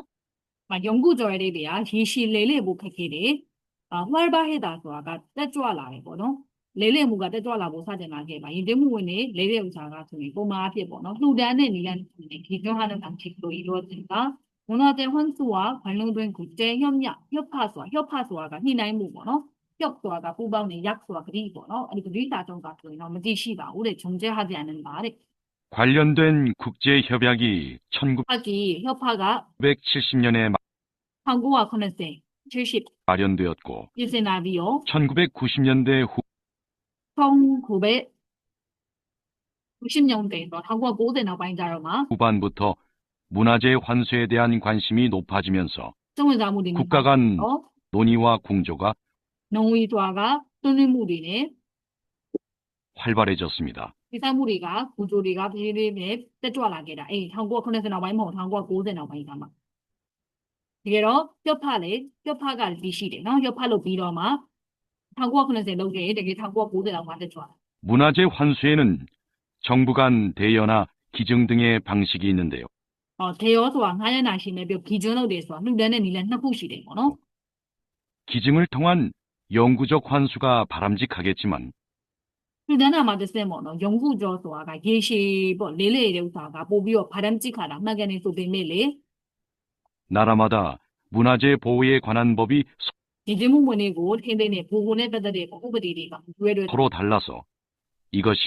။မယုံကူကြော်ရတဲ့တွေကရေရှည်လေးလေးဖို့ခက်ခဲတယ်။မှားပါဟဲ့တာဆိုတာကတက်ကြွလာတယ်ပေါ့နော်။ လေးလေးမှုကတက်ကြွလာဖို့စတင်လာခဲ့ပါရင်တင်မှုဝင်နေလေးလေးဥစားကဆိုရင်ပုံမှန်အဖြစ်ပေါ့နော်လှူဒန်းတဲ့နီလန်ဒီကျွန်းဟာတဲ့ချစ်လို့ဤလို့တင်တာဝန်တော်တဲ့ဟွန်ဆူကဘလုံးတွင်ကိုတဲညော့မြညော့ဖဆိုတာကညှိနှိုင်းမှုပေါ့နော် 뼈ဆိုတာကပူပေါင်းနေ약ဆိုတာဂရိပေါ့နော်အဲ့ဒီဂရိစာတုံးကဆိုရင်တော့မသိရှိပါဘူးတဲ့존재하지 않는다တဲ့
관련된 국제협약이
하기 협화가
1970년에
1980 70
마련되었고
일세나비요
1990년대
1990년대에서 1990 နောက်ပိုင်းကြတော့မှ
후반부터 문화재 환수에 대한 관심이 높아지면서
စိတ်ဝင်စားမှုတွေ
국가 간
တော့
논의와 공조가
농의조화가ဆွေးနွေးမှုတွေနဲ့
활발해졌습니다.
ဒီစားမှုတွေကဘူဂျိုတွေကဖြည်းဖြည်းနဲ့တက်ကြွလာခဲ့တာအေး1990နောက်ပိုင်းမဟုတ်1990နောက်ပိုင်းကမှတကယ်တော့ပြုတ်ဖလေပြုတ်ဖကဒီရှိတယ်နော်ပြုတ်ဖလို့ပြီးတော့မှ1990လောက်ခဲ့တကယ်1990လောက်မှတက်ကြွလာ
문화재 환수에는 정부 간 대여나 기증 등의 방식이 있는데요.
ဒေယောဆိုတာငှားရမ်းတာရှိမယ်ပြီးဂီဂျွန်းလုပ်တယ်ဆိုတာလှူဒန်းတဲ့နည်းလမ်းနှစ်ခုရှိတယ်ပေါ့နော်
기증을 통한 영구적 환수가 바람직하겠지만
လှူဒန်းတာမှာတစ်စက်ပေါ့နော်ယုံကြည်ကြောဆိုတာကရေရှည်ပေါ့လေးလေးတဲ့ဥစ္စာကပို့ပြီးတော့ဗာဒမ်ကြည့်ခါတာမှတ်ကနေဆိုပေမဲ့လေ
나라마다 문화재 보호에 관한 법이
ဒီကျမှုဝင်တွေကိုထိန်းသိမ်းတဲ့ဘူကိုနဲ့ပတ်သက်တဲ့ဥပဒေတွေကတွဲတွဲ
서로 달라서 이것이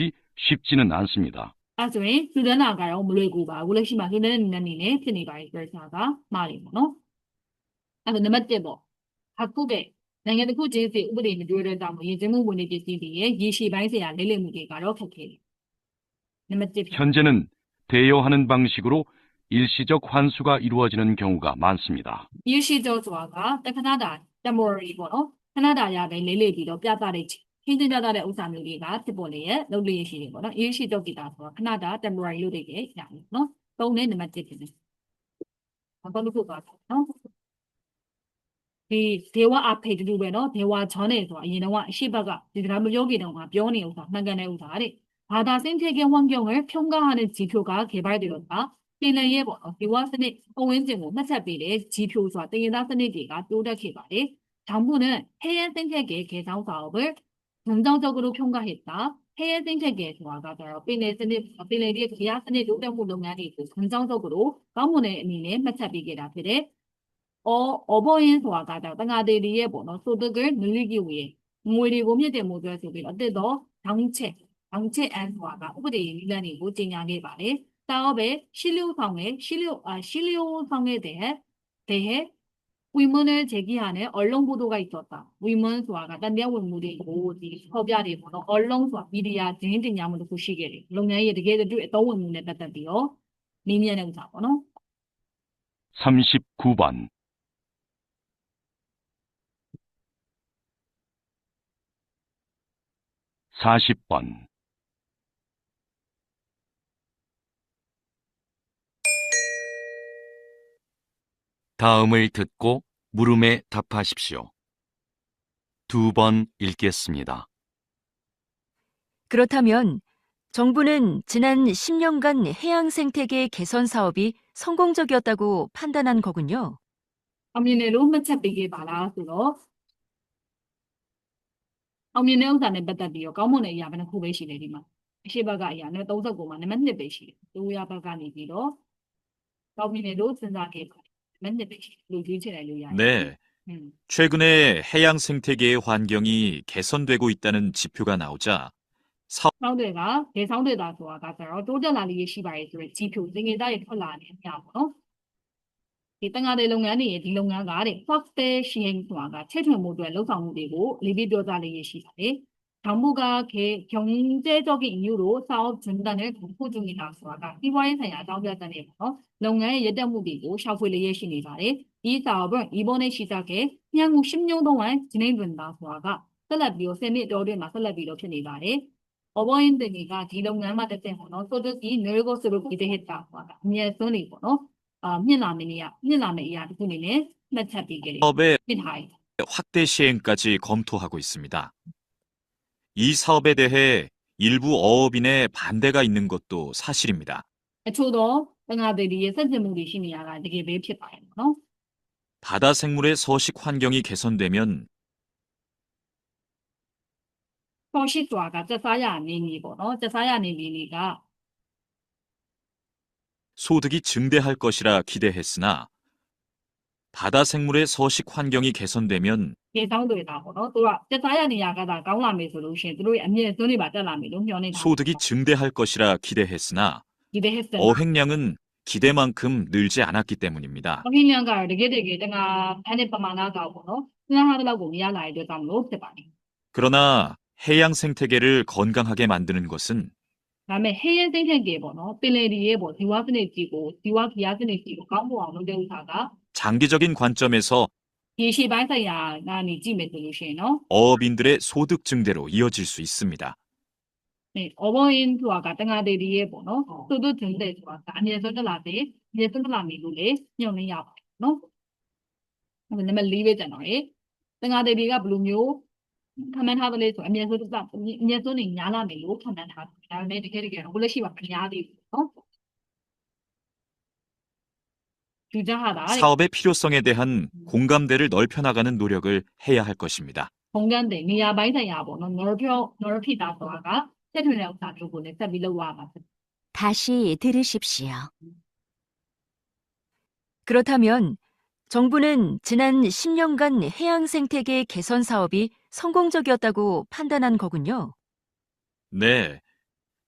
쉽지는 않습니다.
အဲဆိုရင်လှူဒန်းတာကတော့မလွယ်ကူပါဘူးလက်ရှိမှာလှူဒန်းတဲ့နည်းနဲ့ဖြစ်နေပါရဲ့ပြောတာကမှားတယ်ပေါ့နော်အဲဒါနံပါတ်1ပေါ့အခုတဲ့နိုင်ငံတစ်ခုချင်းစီဥပဒေမတွဲတဲ့ကြောင့်ရည်ကျမှုဝင်တွေပစ္စည်းတွေရဲ့ရေရှည်ပိုင်းဆိုင်ရာလေးလေးမှုတွေကတော့ခက်ခဲတယ်နံပါတ်1
현재는 대여하는 방식으로 일시적 환수가 이루어지는 경우가 많습니다.
ရေရှည်ကြောဆိုတာကတခဏတာ temporary ပေါ့နော်ခဏတာရပဲလေးလေးပြီးတော့ပြသတဲ့ခင်းကျင်းပြသတဲ့ဥစ္စာမျိုးတွေကဖြစ်ပေါ်လေရဲ့လုပ်လို့ရရှိတယ်ပေါ့နော်ရေရှည်ကြောကိတာဆိုတာခဏတာ temporary လို့တွေရတယ်နော်သုံးတဲ့နံပါတ်1ဖြစ်တယ်ဘာလို့လို့ပြောတာနော်ဒီဒေဝအဖေတူပဲနော်ဒေဝချောင်းနေဆိုတာအရင်တော့အရှိဘက်ကဒီကမပြောကြတော့ကပြောနေဥစ္စာမှန်ကန်တဲ့ဥစ္စာတဲ့ဘာသာစင်းဖြစ်ခဲ့ဝမ်းကြောင်းရဲ့ဖြုံးကားတဲ့ဂျီဖြိုကခေပိုက်တယ်လို့ကပြင်လရဲ့ပေါ့နော်ဒေဝစနစ်အဝင်းကျင်ကိုမှတ်ချက်ပေးတဲ့ဂျီဖြိုဆိုတာတင်ရသားစနစ်တွေကတိုးတက်ခဲ့ပါတယ်ဒါမှမဟုတ်해야 생태계 개선 사업을 긍정적으로 평가했다. 해야 생태계 조화가 빌레리의 계약 선의 노동부 농량이 있고 긍정적으로 가문의 의미에 맞춰비게라 그래. 어버인 소화가 땅아들이의 번호 소득을 늘리기 위해 무리 고민된 모두에 속에 어때도 당체안 소화가 우리의 일환이고 진양해 말해 사업의 실효성에 대해 의문을 제기하는 언론 보도가 있었다. 의문 소화가 딴 내용물이고 협약이 번호 언론 소화 미디어 진행 야문도 보시게래. 롱냥이 되게 또 의문에 따다비요. 미미는 자번호
39번 40번 다음을 듣고 물음에 답하십시오. 2번 읽겠습니다.
그렇다면 정부는 지난 10년간 해양 생태계 개선 사업이 성공적이었다고 판단한 거군요.
엄니네로 맞춰비게 봐라. 그러 엄니네 우산에 받다비요. 가문에 야바는 후배시래리마. 시바가 야네 도서고만에 맞네 배시. 도야바가 니기로 엄니네로 생각해.
네, 최근에 해양 생태계의 환경이 개선되고 있다는 지표가 나오자
사업대가 대상되다 소화가서 도전하는 시바의 지표 등에다에 털라는 야고 이 땅아래 농양이 이 농양가 확대 시행 소화가 최종 모두의 노상무되고 리비도자의 시바에 정부가 경제적인 이유로 사업 중단을 검토 중이다 소화가 이화에서 야자우자단에 농양의 예대무비고 샤프의 예신이 바래 이 사업은 이번에 시작해 향후 10년 동안 진행된다 소화가 설라비오 세미도를 마설라비로 편이 바래 어버인 등이가 이 농양마다 때문에 소득이 늘 것으로 기대했다 소화가 미에서는 민남의 이야기 분이네 매차비게
사업의 확대 시행까지 검토하고 있습니다. 이 사업에 대해 일부 어업인의 반대가 있는 것도 사실입니다.
저도 땅아들이 선제물이 심이야가 되게 매우 필요해요.
바다 생물의 서식 환경이 개선되면
서식조화가 짜사야 아니니고, 짜사야 아니니가
소득이 증대할 것이라 기대했으나 바다 생물의 서식 환경이 개선되면
예상되다 보너 또 짜야 니야가 다 강남에 솔루션 들어이 아니에 돈이 맞다라면 용연이
소득이 증대할 것이라 기대했으나
기대했으나
어획량은 기대만큼 늘지 않았기 때문입니다.
어휘량가 되게 내가 반의 바마나가 보너 생각하더라고 미안해 도 담로 대바니
그러나 해양 생태계를 건강하게 만드는 것은
다음에 해외 생태계 보너 빌레리에 뭐 디와스네 찌고 디와 기아스네 찌고 까모 안 되는 사가
장기적인 관점에서
예시반사야 나니 지메 솔루션어
어업인들의 소득 증대로 이어질 수 있습니다.
네, 어버인 투아가 땡아데리에 보너 또도 된대 투아가 아니에서 들라데 예선 들라미로래ညောင်းနေရပါနော်။နံပါတ်4ပဲကျန်တော့ရေ။땡아데리가ဘယ်လိုမျိုးခံမှန်းထားသလဲဆိုအမြဲဆုံးတစ်အမြဲဆုံးနေညားလာမယ်လို့ခံမှန်းထားတယ်။ဒါပေမဲ့တကယ်တော့လက်ရှိမှာမညားသေးဘူးနော်။주장하다
사업의 필요성에 대한 공감대를 넓혀나가는 노력을 해야 할 것입니다.
공감대နေရာပိုင်းဆိုင်ရာပေါ့နော်넓히다ဆိုတာကဆက်ထွင်တဲ့ဥစ္စာမျိုးကိုလည်းဆက်ပြီးလုပ်ရမှာဖြစ်
다시 들으십시오. 그렇다면 정부는 지난 10년간 해양 생태계 개선 사업이 성공적이었다고 판단한 거군요.
네.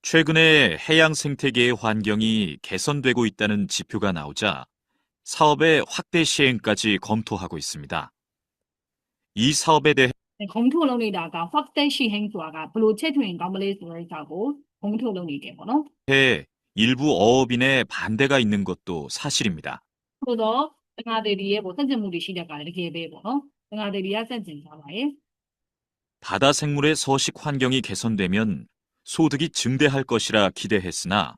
최근에 해양 생태계의 환경이 개선되고 있다는 지표가 나오자 사업의 확대 시행까지 검토하고 있습니다. 이 사업에 대해
검토လုပ်နေတာက 확대 시행ဆိုတာကဘယ်လိုချက်ထွင်ကောင်းမလဲဆိုတဲ့အကြောင်းကို검토လုပ်နေတယ်ပေါ့နော်
일부 어업인의 반대가 있는 것도 사실입니다.
ဆိုတော့땡아데리의 뭐 선진물이 시작가 이렇게 ပဲပေါ့နော်땡아데리가 선진 잡아요
바다 생물의 서식 환경이 개선되면 소득이 증대할 것이라 기대했으나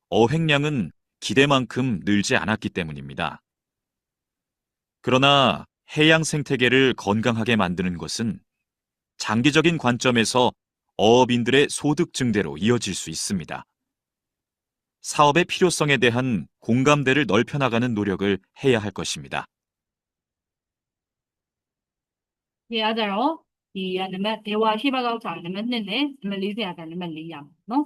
어획량은 기대만큼 늘지 않았기 때문입니다. 그러나 해양 생태계를 건강하게 만드는 것은 장기적인 관점에서 어업인들의 소득 증대로 이어질 수 있습니다. 사업의 필요성에 대한 공감대를 넓혀나가는 노력을 해야 할 것입니다.
예, 맞아요. 이နံပါတ်ဒေဝရှိဘကောက်စာနံပါတ်2နဲ့နံပါတ်40ကနံပါတ်4ရအောင်နော်